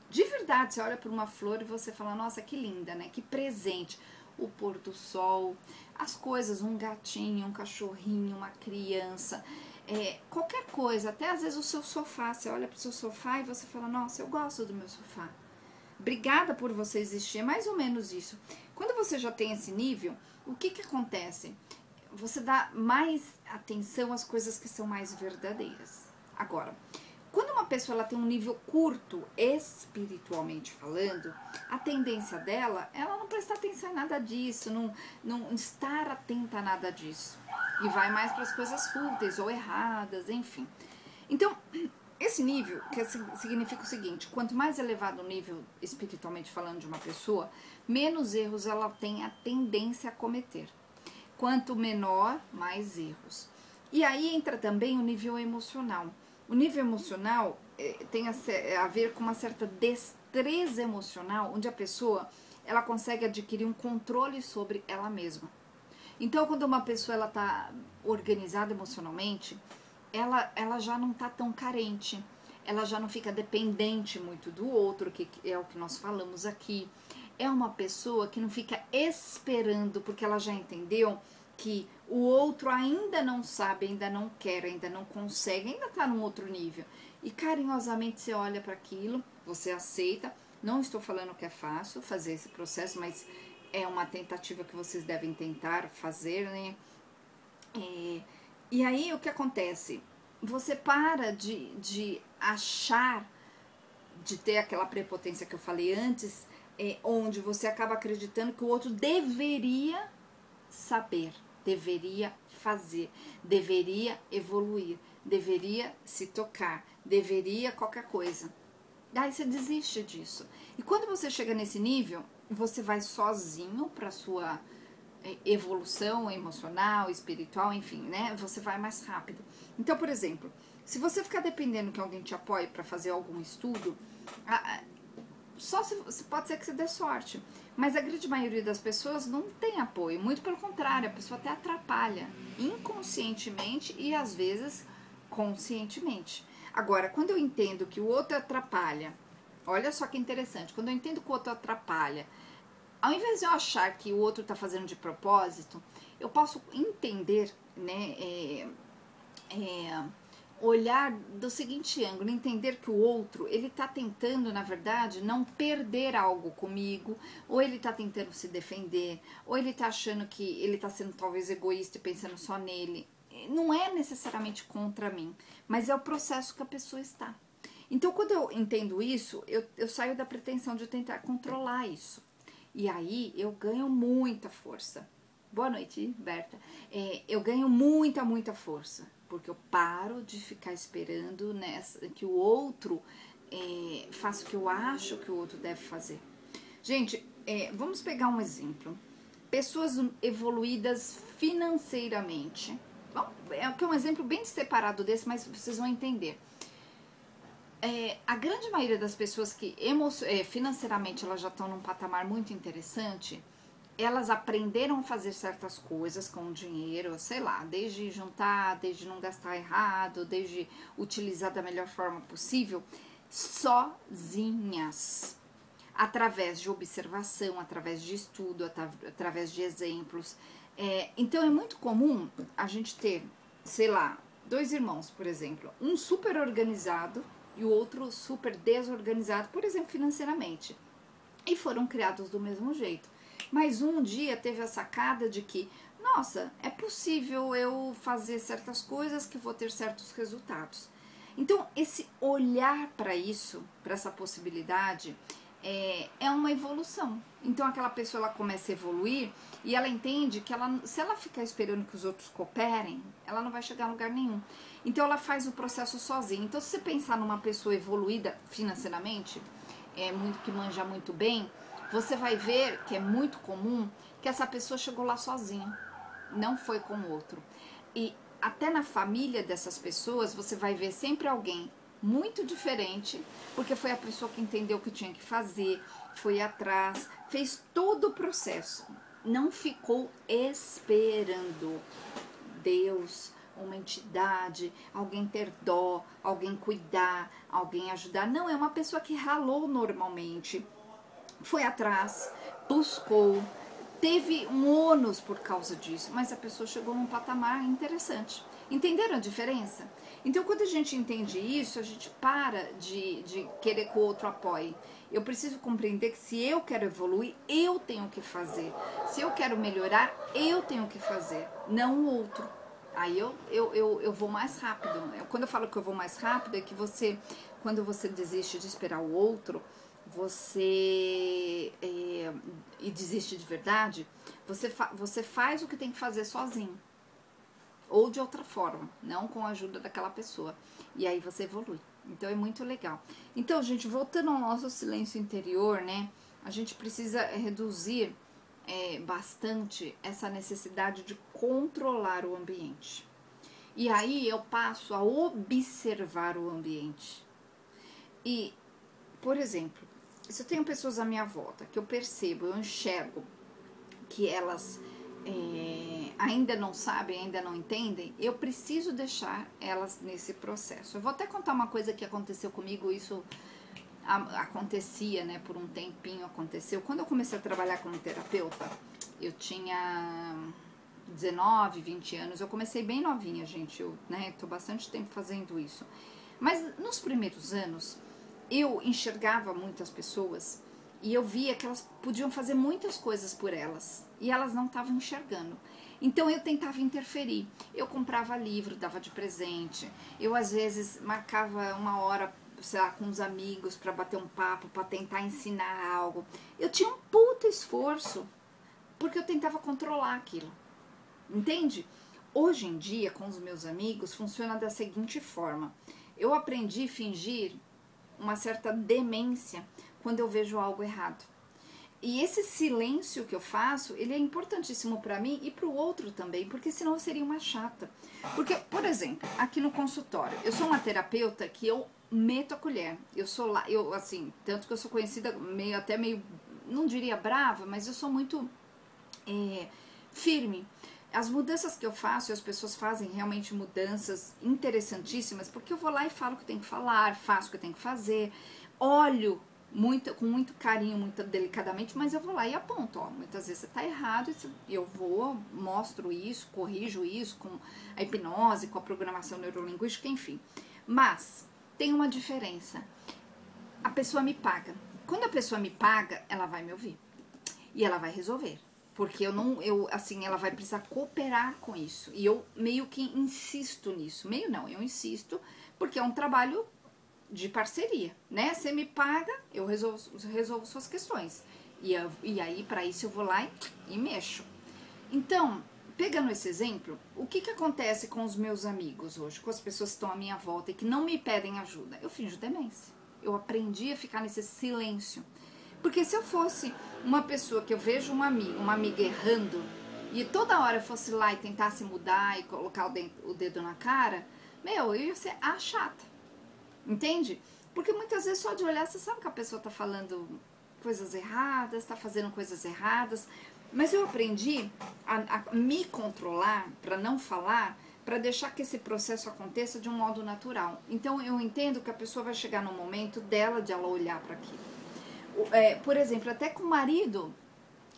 De verdade, você olha para uma flor e você fala, nossa, que linda, né? Que presente. O pôr do sol, as coisas, um gatinho, um cachorrinho, uma criança, qualquer coisa, até às vezes o seu sofá, você olha para o seu sofá e você fala, nossa, eu gosto do meu sofá. Obrigada por você existir, é mais ou menos isso. Quando você já tem esse nível, o que acontece? Você dá mais atenção às coisas que são mais verdadeiras. Agora, quando uma pessoa ela tem um nível curto, espiritualmente falando, a tendência dela, ela não prestar atenção em nada disso, não estar atenta a nada disso. E vai mais para as coisas fúteis ou erradas, enfim. Então, esse nível significa o seguinte, quanto mais elevado o nível, espiritualmente falando, de uma pessoa, menos erros ela tem a tendência a cometer. Quanto menor, mais erros. E aí entra também o nível emocional. O nível emocional tem a ver com uma certa destreza emocional, onde a pessoa ela consegue adquirir um controle sobre ela mesma. Então, quando uma pessoa ela está organizada emocionalmente, ela já não está tão carente, ela já não fica dependente muito do outro, que é o que nós falamos aqui. É uma pessoa que não fica esperando, porque ela já entendeu que o outro ainda não sabe, ainda não quer, ainda não consegue, ainda está num outro nível. E carinhosamente você olha para aquilo, você aceita. Não estou falando que é fácil fazer esse processo, mas é uma tentativa que vocês devem tentar fazer, né? E aí o que acontece? Você para de achar, de ter aquela prepotência que eu falei antes, onde você acaba acreditando que o outro deveria saber, deveria fazer, deveria evoluir, deveria se tocar, deveria qualquer coisa. Daí você desiste disso. E quando você chega nesse nível, você vai sozinho para sua evolução emocional, espiritual, enfim, né? Você vai mais rápido. Então, por exemplo, se você ficar dependendo que alguém te apoie para fazer algum estudo, só se pode ser que você dê sorte. Mas a grande maioria das pessoas não tem apoio. Muito pelo contrário, a pessoa até atrapalha inconscientemente e às vezes conscientemente. Agora, quando eu entendo que o outro atrapalha, olha só que interessante, quando eu entendo que o outro atrapalha, ao invés de eu achar que o outro está fazendo de propósito, eu posso entender, né, olhar do seguinte ângulo, entender que o outro, ele tá tentando, na verdade, não perder algo comigo, ou ele tá tentando se defender, ou ele tá achando que ele tá sendo talvez egoísta e pensando só nele. Não é necessariamente contra mim, mas é o processo que a pessoa está. Então, quando eu entendo isso, eu saio da pretensão de tentar controlar isso. E aí, eu ganho muita força. Boa noite, Berta. Eu ganho muita força, porque eu paro de ficar esperando que o outro faça o que eu acho que o outro deve fazer. Gente, vamos pegar um exemplo. Pessoas evoluídas financeiramente. Bom, é um exemplo bem separado desse, mas vocês vão entender. A grande maioria das pessoas que financeiramente elas já estão num patamar muito interessante, elas aprenderam a fazer certas coisas com o dinheiro, sei lá, desde juntar, desde não gastar errado, desde utilizar da melhor forma possível, sozinhas, através de observação, através de estudo, através de exemplos. Então é muito comum a gente ter, sei lá, 2 irmãos, por exemplo, um super organizado e o outro super desorganizado, por exemplo, financeiramente, e foram criados do mesmo jeito. Mas um dia teve a sacada de que, nossa, é possível eu fazer certas coisas que vou ter certos resultados. Então, esse olhar para isso, para essa possibilidade, é uma evolução. Então, aquela pessoa ela começa a evoluir e ela entende que se ela ficar esperando que os outros cooperem, ela não vai chegar a lugar nenhum. Então, ela faz o processo sozinha. Então, se você pensar numa pessoa evoluída financeiramente, que manja muito bem, você vai ver que é muito comum que essa pessoa chegou lá sozinha, não foi com o outro. E até na família dessas pessoas, você vai ver sempre alguém muito diferente, porque foi a pessoa que entendeu o que tinha que fazer, foi atrás, fez todo o processo, não ficou esperando Deus, uma entidade, alguém ter dó, alguém cuidar, alguém ajudar. Não, é uma pessoa que ralou normalmente, foi atrás, buscou, teve um ônus por causa disso, mas a pessoa chegou num patamar interessante. Entenderam a diferença? Então, quando a gente entende isso, a gente para de querer que o outro apoie. Eu preciso compreender que se eu quero evoluir, eu tenho que fazer. Se eu quero melhorar, eu tenho que fazer, não o outro. Aí eu vou mais rápido. Quando eu falo que eu vou mais rápido, é que você, quando você desiste de esperar o outro, e desiste de verdade, você faz o que tem que fazer sozinho. Ou de outra forma, não com a ajuda daquela pessoa. E aí você evolui. Então é muito legal. Então, gente, voltando ao nosso silêncio interior, né? A gente precisa reduzir bastante essa necessidade de controlar o ambiente. E aí eu passo a observar o ambiente. E, por exemplo, se eu tenho pessoas à minha volta que eu percebo, eu enxergo que elas ainda não sabem, ainda não entendem, eu preciso deixar elas nesse processo. Eu vou até contar uma coisa que aconteceu comigo, isso acontecia, né, por um tempinho aconteceu. Quando eu comecei a trabalhar como terapeuta, eu tinha 19, 20 anos, eu comecei bem novinha, gente, eu tô bastante tempo fazendo isso. Mas nos primeiros anos, eu enxergava muitas pessoas e eu via que elas podiam fazer muitas coisas por elas e elas não estavam enxergando. Então eu tentava interferir, eu comprava livro, dava de presente, eu às vezes marcava uma hora, sei lá, com os amigos para bater um papo, para tentar ensinar algo. Eu tinha um puta esforço porque eu tentava controlar aquilo, entende? Hoje em dia, com os meus amigos, funciona da seguinte forma: eu aprendi a fingir uma certa demência quando eu vejo algo errado. E esse silêncio que eu faço, ele é importantíssimo para mim e para o outro também, porque senão eu seria uma chata. Porque, por exemplo, aqui no consultório, eu sou uma terapeuta que eu meto a colher. Eu sou lá, assim, tanto que eu sou conhecida até meio, não diria brava, mas eu sou muito firme. As mudanças que eu faço, e as pessoas fazem realmente mudanças interessantíssimas, porque eu vou lá e falo o que tem que falar, faço o que tem que fazer, olho com muito carinho, muito delicadamente, mas eu vou lá e aponto, ó, muitas vezes você tá errado, eu vou, mostro isso, corrijo isso com a hipnose, com a programação neurolinguística, enfim. Mas tem uma diferença, a pessoa me paga. Quando a pessoa me paga, ela vai me ouvir e ela vai resolver. Porque ela vai precisar cooperar com isso. E eu meio que insisto nisso. Meio não, eu insisto, porque é um trabalho de parceria, né? Você me paga, eu resolvo suas questões. E aí, para isso, eu vou lá e mexo. Então, pegando esse exemplo, o que acontece com os meus amigos hoje, com as pessoas que estão à minha volta e que não me pedem ajuda? Eu finjo demência. Eu aprendi a ficar nesse silêncio. Porque se eu fosse uma pessoa que eu vejo uma amiga errando e toda hora eu fosse lá e tentasse mudar e colocar o dedo na cara, eu ia ser a chata, entende? Porque muitas vezes só de olhar você sabe que a pessoa tá falando coisas erradas, tá fazendo coisas erradas, mas eu aprendi a me controlar para não falar, para deixar que esse processo aconteça de um modo natural. Então eu entendo que a pessoa vai chegar no momento dela de ela olhar para aquilo. Por exemplo, até com o marido,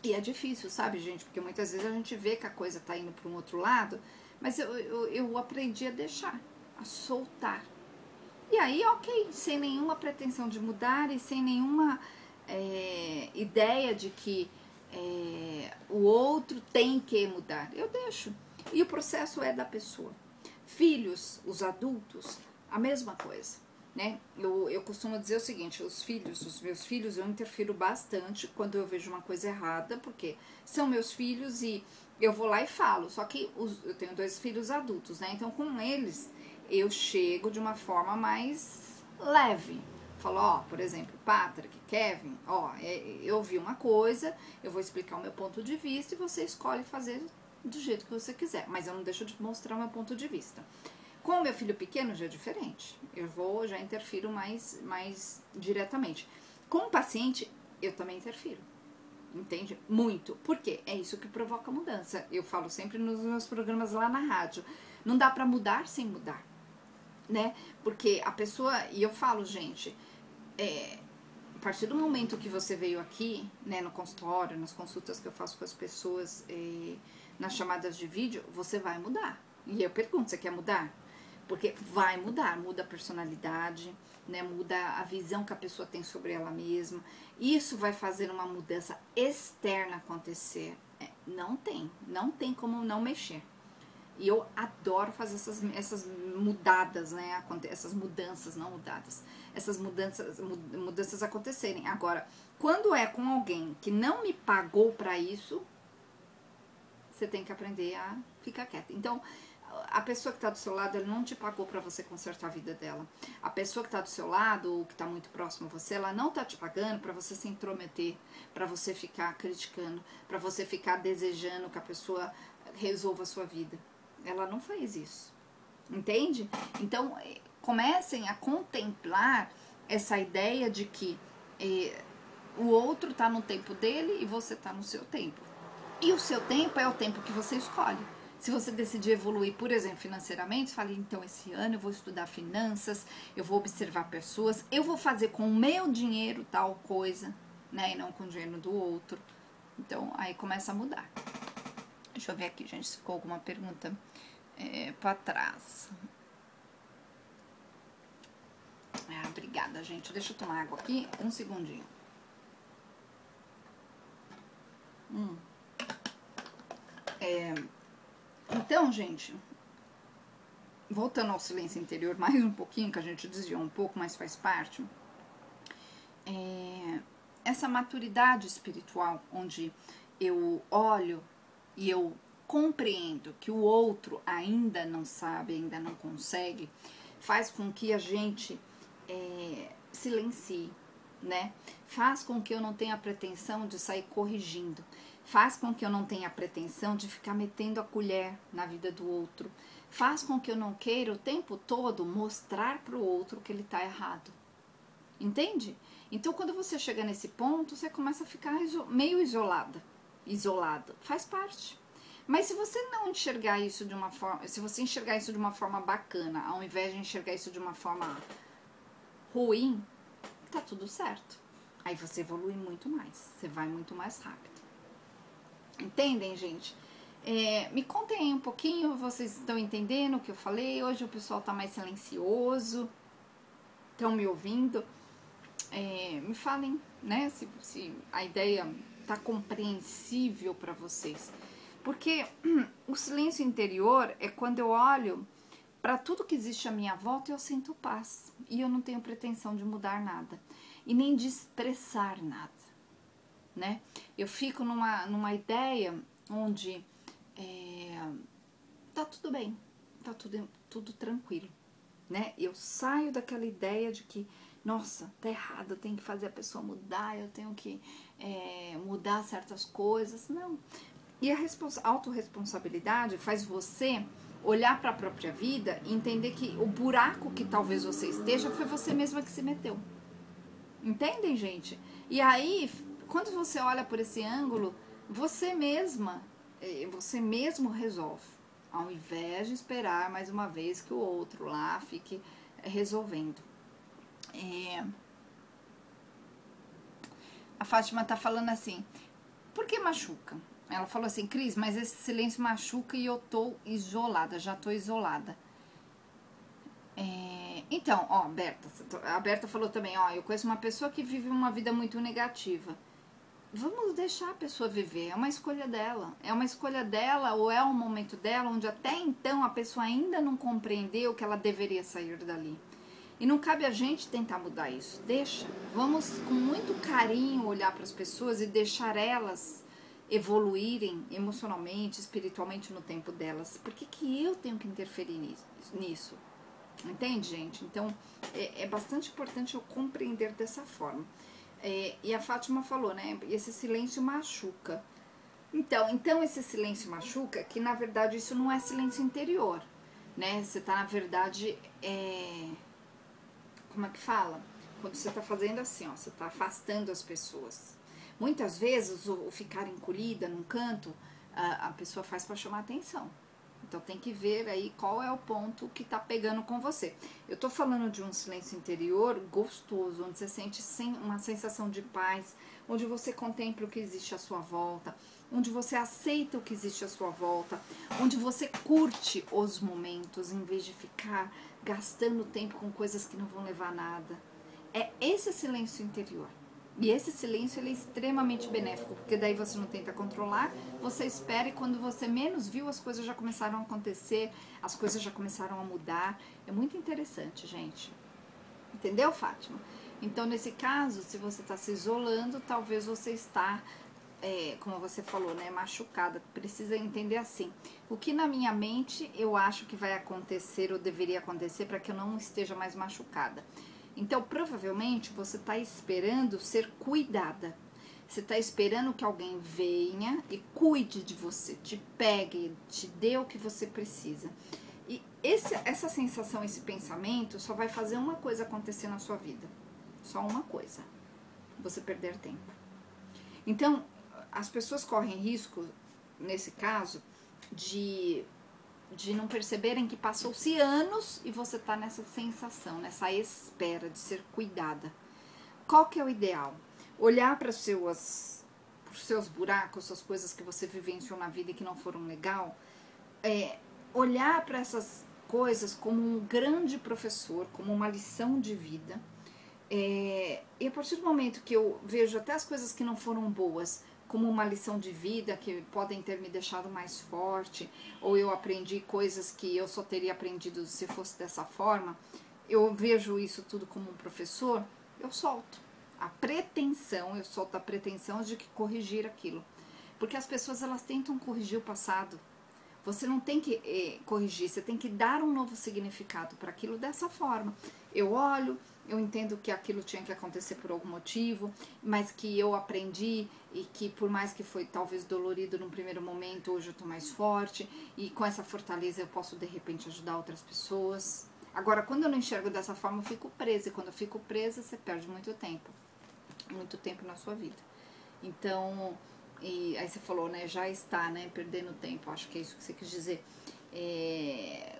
e é difícil, sabe, gente? Porque muitas vezes a gente vê que a coisa tá indo para um outro lado, mas eu aprendi a deixar, a soltar. E aí, ok, sem nenhuma pretensão de mudar e sem nenhuma ideia de que o outro tem que mudar. Eu deixo. E o processo é da pessoa. Filhos, os adultos, a mesma coisa. Né? Eu costumo dizer o seguinte, os meus filhos, eu interfiro bastante quando eu vejo uma coisa errada, porque são meus filhos e eu vou lá e falo, só que eu tenho 2 filhos adultos, né? Então com eles eu chego de uma forma mais leve. Falo, ó, por exemplo, Patrick, Kevin, ó, eu vi uma coisa, eu vou explicar o meu ponto de vista e você escolhe fazer do jeito que você quiser, mas eu não deixo de mostrar o meu ponto de vista. Com o meu filho pequeno já é diferente. Já interfiro mais diretamente. Com o paciente, eu também interfiro. Entende? Muito. Por quê? É isso que provoca mudança. Eu falo sempre nos meus programas lá na rádio. Não dá pra mudar sem mudar, né? Porque a pessoa... E eu falo, gente... A partir do momento que você veio aqui, né, no consultório, nas consultas que eu faço com as pessoas, nas chamadas de vídeo, você vai mudar. E eu pergunto, você quer mudar? Porque vai mudar, muda a personalidade, né, muda a visão que a pessoa tem sobre ela mesma. Isso vai fazer uma mudança externa acontecer. Não tem como não mexer. E eu adoro fazer essas mudadas, né? Essas mudanças, não mudadas. Essas mudanças acontecerem. Agora, quando é com alguém que não me pagou pra isso, você tem que aprender a ficar quieta. Então, a pessoa que tá do seu lado, ela não te pagou pra você consertar a vida dela. A pessoa que tá do seu lado, ou que tá muito próximo a você, ela não tá te pagando pra você se intrometer, pra você ficar criticando, pra você ficar desejando que a pessoa resolva a sua vida. Ela não fez isso, entende? Então, comecem a contemplar essa ideia de que o outro tá no tempo dele e você tá no seu tempo. E o seu tempo é o tempo que você escolhe. Se você decidir evoluir, por exemplo, financeiramente, fale, então, esse ano eu vou estudar finanças, eu vou observar pessoas, eu vou fazer com o meu dinheiro tal coisa, né, e não com o dinheiro do outro. Então, aí começa a mudar. Deixa eu ver aqui, gente, se ficou alguma pergunta pra trás. Obrigada, gente. Deixa eu tomar água aqui, um segundinho. Então, gente, voltando ao silêncio interior mais um pouquinho, que a gente desviou um pouco, mas faz parte. Essa maturidade espiritual, onde eu olho e eu compreendo que o outro ainda não sabe, ainda não consegue, faz com que a gente silencie, né? Faz com que eu não tenha a pretensão de sair corrigindo, faz com que eu não tenha a pretensão de ficar metendo a colher na vida do outro, faz com que eu não queira o tempo todo mostrar para o outro que ele está errado, entende? Então, quando você chega nesse ponto, você começa a ficar meio isolado, faz parte. Mas se você não enxergar isso de uma forma, se você enxergar isso de uma forma bacana, ao invés de enxergar isso de uma forma ruim, tá tudo certo. Aí você evolui muito mais, você vai muito mais rápido. Entendem, gente? Me contem aí um pouquinho, vocês estão entendendo o que eu falei? Hoje o pessoal tá mais silencioso, estão me ouvindo. Me falem, né, se a ideia tá compreensível para vocês. Porque o silêncio interior é quando eu olho para tudo que existe à minha volta e eu sinto paz. E eu não tenho pretensão de mudar nada. E nem de expressar nada, né? Eu fico numa ideia onde tá tudo bem, tá tudo tranquilo, né? Eu saio daquela ideia de que, nossa, tá errado, eu tenho que fazer a pessoa mudar, eu tenho que mudar certas coisas. Não. E a autorresponsabilidade faz você olhar para a própria vida e entender que o buraco que talvez você esteja foi você mesma que se meteu. Entendem, gente? E aí, quando você olha por esse ângulo, você mesmo resolve, ao invés de esperar mais uma vez que o outro lá fique resolvendo. A Fátima tá falando assim, por que machuca? Ela falou assim, Cris, mas esse silêncio machuca e eu tô isolada, já tô isolada. Então, ó, a Berta falou também, ó, eu conheço uma pessoa que vive uma vida muito negativa. Vamos deixar a pessoa viver, é uma escolha dela. É uma escolha dela ou é um momento dela onde até então a pessoa ainda não compreendeu que ela deveria sair dali. E não cabe a gente tentar mudar isso. Deixa. Vamos com muito carinho olhar para as pessoas e deixar elas evoluírem emocionalmente, espiritualmente no tempo delas. Por que eu tenho que interferir nisso? Entende, gente? Então, é bastante importante eu compreender dessa forma. E a Fátima falou, né? Esse silêncio machuca. Então esse silêncio machuca, que na verdade isso não é silêncio interior. né? Você tá, na verdade, como é que fala? Quando você tá fazendo assim, ó, você tá afastando as pessoas. Muitas vezes o ficar encolhida num canto, a pessoa faz para chamar atenção. Então tem que ver aí qual é o ponto que tá pegando com você. Eu tô falando de um silêncio interior gostoso, onde você sente uma sensação de paz, onde você contempla o que existe à sua volta, onde você aceita o que existe à sua volta, onde você curte os momentos em vez de ficar gastando tempo com coisas que não vão levar a nada. É esse silêncio interior. E esse silêncio ele é extremamente benéfico, porque daí você não tenta controlar, você espera e quando você menos viu, as coisas já começaram a acontecer, as coisas já começaram a mudar. É muito interessante, gente. Entendeu, Fátima? Então, nesse caso, se você está se isolando, talvez você está, como você falou, né, machucada. Precisa entender assim, o que na minha mente eu acho que vai acontecer ou deveria acontecer para que eu não esteja mais machucada. Então, provavelmente, você está esperando ser cuidada. Você está esperando que alguém venha e cuide de você, te pegue, te dê o que você precisa. E essa sensação, esse pensamento só vai fazer uma coisa acontecer na sua vida. Só uma coisa. Você perder tempo. Então, as pessoas correm risco, nesse caso, de não perceberem que passou-se anos e você tá nessa sensação, nessa espera de ser cuidada. Qual que é o ideal? Olhar para os seus buracos, as coisas que você vivenciou na vida e que não foram legal, olhar para essas coisas como um grande professor, como uma lição de vida. E a partir do momento que eu vejo até as coisas que não foram boas como uma lição de vida, que podem ter me deixado mais forte, ou eu aprendi coisas que eu só teria aprendido se fosse dessa forma, eu vejo isso tudo como um professor, eu solto. Eu solto a pretensão de que corrigir aquilo. Porque as pessoas, elas tentam corrigir o passado. Você não tem que corrigir, você tem que dar um novo significado para aquilo dessa forma. Eu olho, eu entendo que aquilo tinha que acontecer por algum motivo, mas que eu aprendi e que por mais que foi talvez dolorido num primeiro momento, hoje eu tô mais forte e com essa fortaleza eu posso de repente ajudar outras pessoas. Agora, quando eu não enxergo dessa forma, eu fico presa, e quando eu fico presa, você perde muito tempo na sua vida. Então, e aí você falou, né, já está, né, perdendo tempo, acho que é isso que você quis dizer.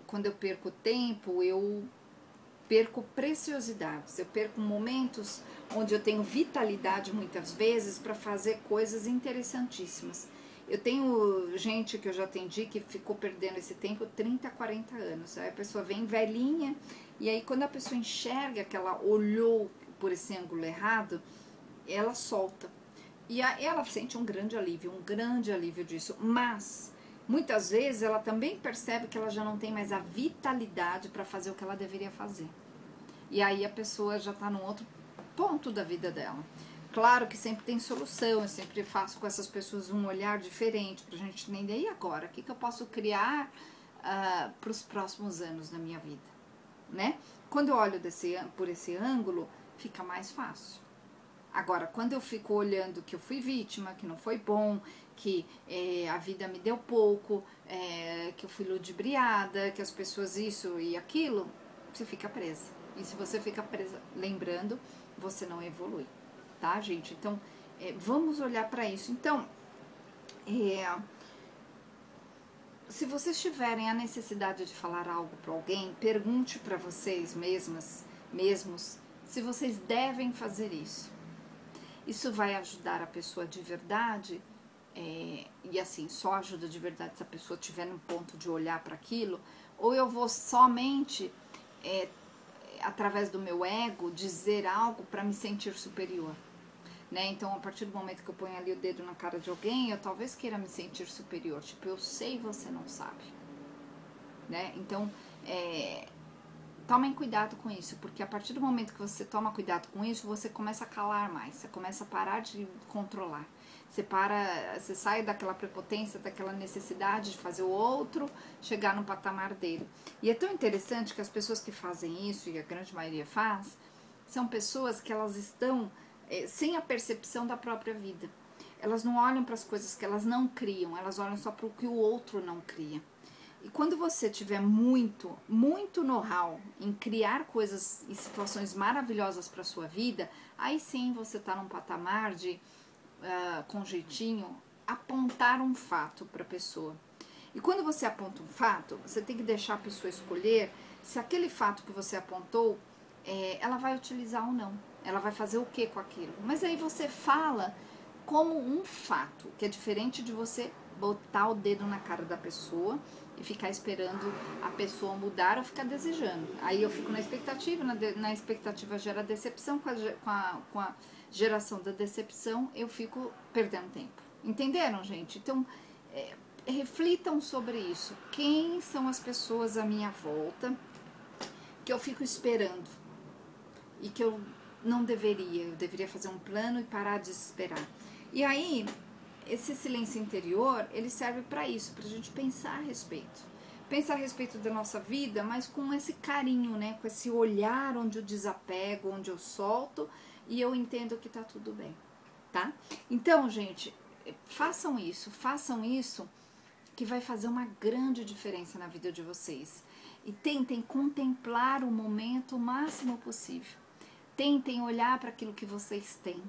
Quando eu perco tempo, eu perco preciosidades, eu perco momentos onde eu tenho vitalidade muitas vezes para fazer coisas interessantíssimas. Eu tenho gente que eu já atendi que ficou perdendo esse tempo 30, 40 anos. Aí a pessoa vem velhinha e aí quando a pessoa enxerga que ela olhou por esse ângulo errado, ela solta. E ela sente um grande alívio disso. Mas muitas vezes ela também percebe que ela já não tem mais a vitalidade para fazer o que ela deveria fazer. E aí a pessoa já está num outro ponto da vida dela. Claro que sempre tem solução, eu sempre faço com essas pessoas um olhar diferente pra gente entender, e agora? O que eu posso criar para os próximos anos da minha vida? Né? Quando eu olho por esse ângulo, fica mais fácil. Agora, quando eu fico olhando que eu fui vítima, que não foi bom, que a vida me deu pouco, que eu fui ludibriada, que as pessoas isso e aquilo, você fica presa. E se você fica presa, lembrando, você não evolui, tá, gente? Então, vamos olhar para isso. Então, se vocês tiverem a necessidade de falar algo para alguém, pergunte para vocês mesmos se vocês devem fazer isso. Isso vai ajudar a pessoa de verdade, e assim, só ajuda de verdade se a pessoa tiver num ponto de olhar para aquilo, ou eu vou somente, através do meu ego, dizer algo para me sentir superior. Né? Então, a partir do momento que eu ponho ali o dedo na cara de alguém, eu talvez queira me sentir superior. Tipo, eu sei e você não sabe. Né? Então, tomem cuidado com isso, porque a partir do momento que você toma cuidado com isso, você começa a calar mais, você começa a parar de controlar. Você sai daquela prepotência, daquela necessidade de fazer o outro chegar no patamar dele. E é tão interessante que as pessoas que fazem isso, e a grande maioria faz, são pessoas que elas estão sem a percepção da própria vida. Elas não olham para as coisas que elas não criam, elas olham só para o que o outro não cria. E quando você tiver muito know-how em criar coisas e situações maravilhosas para sua vida, aí sim você tá num patamar de, com jeitinho, apontar um fato para a pessoa. E quando você aponta um fato, você tem que deixar a pessoa escolher se aquele fato que você apontou, ela vai utilizar ou não. Ela vai fazer o que com aquilo. Mas aí você fala como um fato, que é diferente de você botar o dedo na cara da pessoa e ficar esperando a pessoa mudar ou ficar desejando. Aí eu fico na expectativa, na expectativa gera decepção, com a geração da decepção eu fico perdendo tempo. Entenderam, gente? Então, reflitam sobre isso. Quem são as pessoas à minha volta que eu fico esperando e que eu não deveria? Eu deveria fazer um plano e parar de esperar. E aí, esse silêncio interior, ele serve para isso, para a gente pensar a respeito. Pensar a respeito da nossa vida, mas com esse carinho, né? Com esse olhar onde eu desapego, onde eu solto e eu entendo que tá tudo bem, tá? Então, gente, façam isso que vai fazer uma grande diferença na vida de vocês. E tentem contemplar o momento o máximo possível. Tentem olhar para aquilo que vocês têm.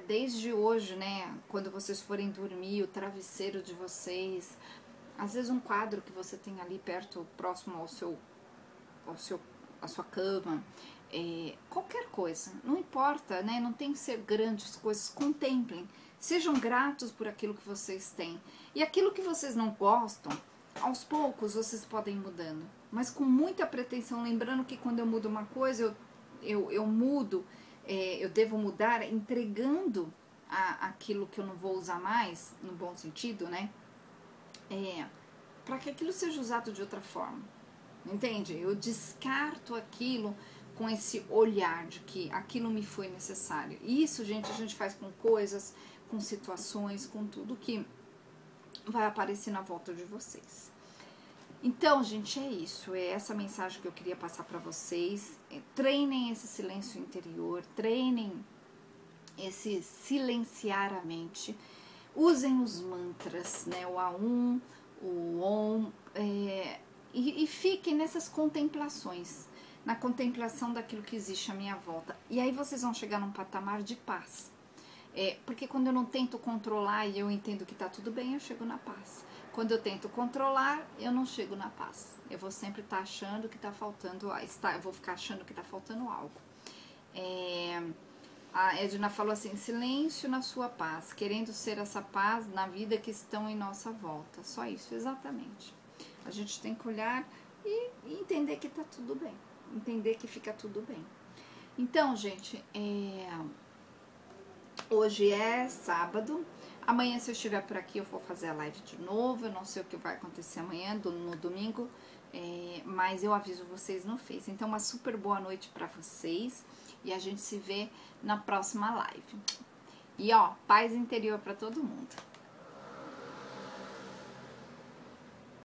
Desde hoje, né, quando vocês forem dormir, o travesseiro de vocês, às vezes um quadro que você tem ali perto, próximo à sua cama, qualquer coisa, não importa, né, não tem que ser grandes coisas, contemplem, sejam gratos por aquilo que vocês têm, e aquilo que vocês não gostam, aos poucos vocês podem ir mudando, mas com muita pretensão, lembrando que quando eu mudo uma coisa, eu mudo, eu devo mudar entregando aquilo que eu não vou usar mais, no bom sentido, né? Para que aquilo seja usado de outra forma, entende? Eu descarto aquilo com esse olhar de que aquilo me foi necessário. Isso, gente, a gente faz com coisas, com situações, com tudo que vai aparecer na volta de vocês. Então, gente, é isso, é essa mensagem que eu queria passar para vocês. Treinem esse silêncio interior, treinem esse silenciar a mente, usem os mantras, né, o A1, o OM, e fiquem nessas contemplações, na contemplação daquilo que existe à minha volta. E aí vocês vão chegar num patamar de paz. Porque quando eu não tento controlar e eu entendo que tá tudo bem, eu chego na paz. Quando eu tento controlar, eu não chego na paz. Eu vou sempre estar achando que tá faltando, eu vou ficar achando que tá faltando algo. A Edna falou assim, silêncio na sua paz, querendo ser essa paz na vida que estão em nossa volta. Só isso, exatamente. A gente tem que olhar e entender que tá tudo bem. Entender que fica tudo bem. Então, gente, hoje é sábado. Amanhã, se eu estiver por aqui, eu vou fazer a live de novo. Eu não sei o que vai acontecer amanhã, no domingo, mas eu aviso vocês no Face. Então, uma super boa noite pra vocês e a gente se vê na próxima live. E, ó, paz interior pra todo mundo.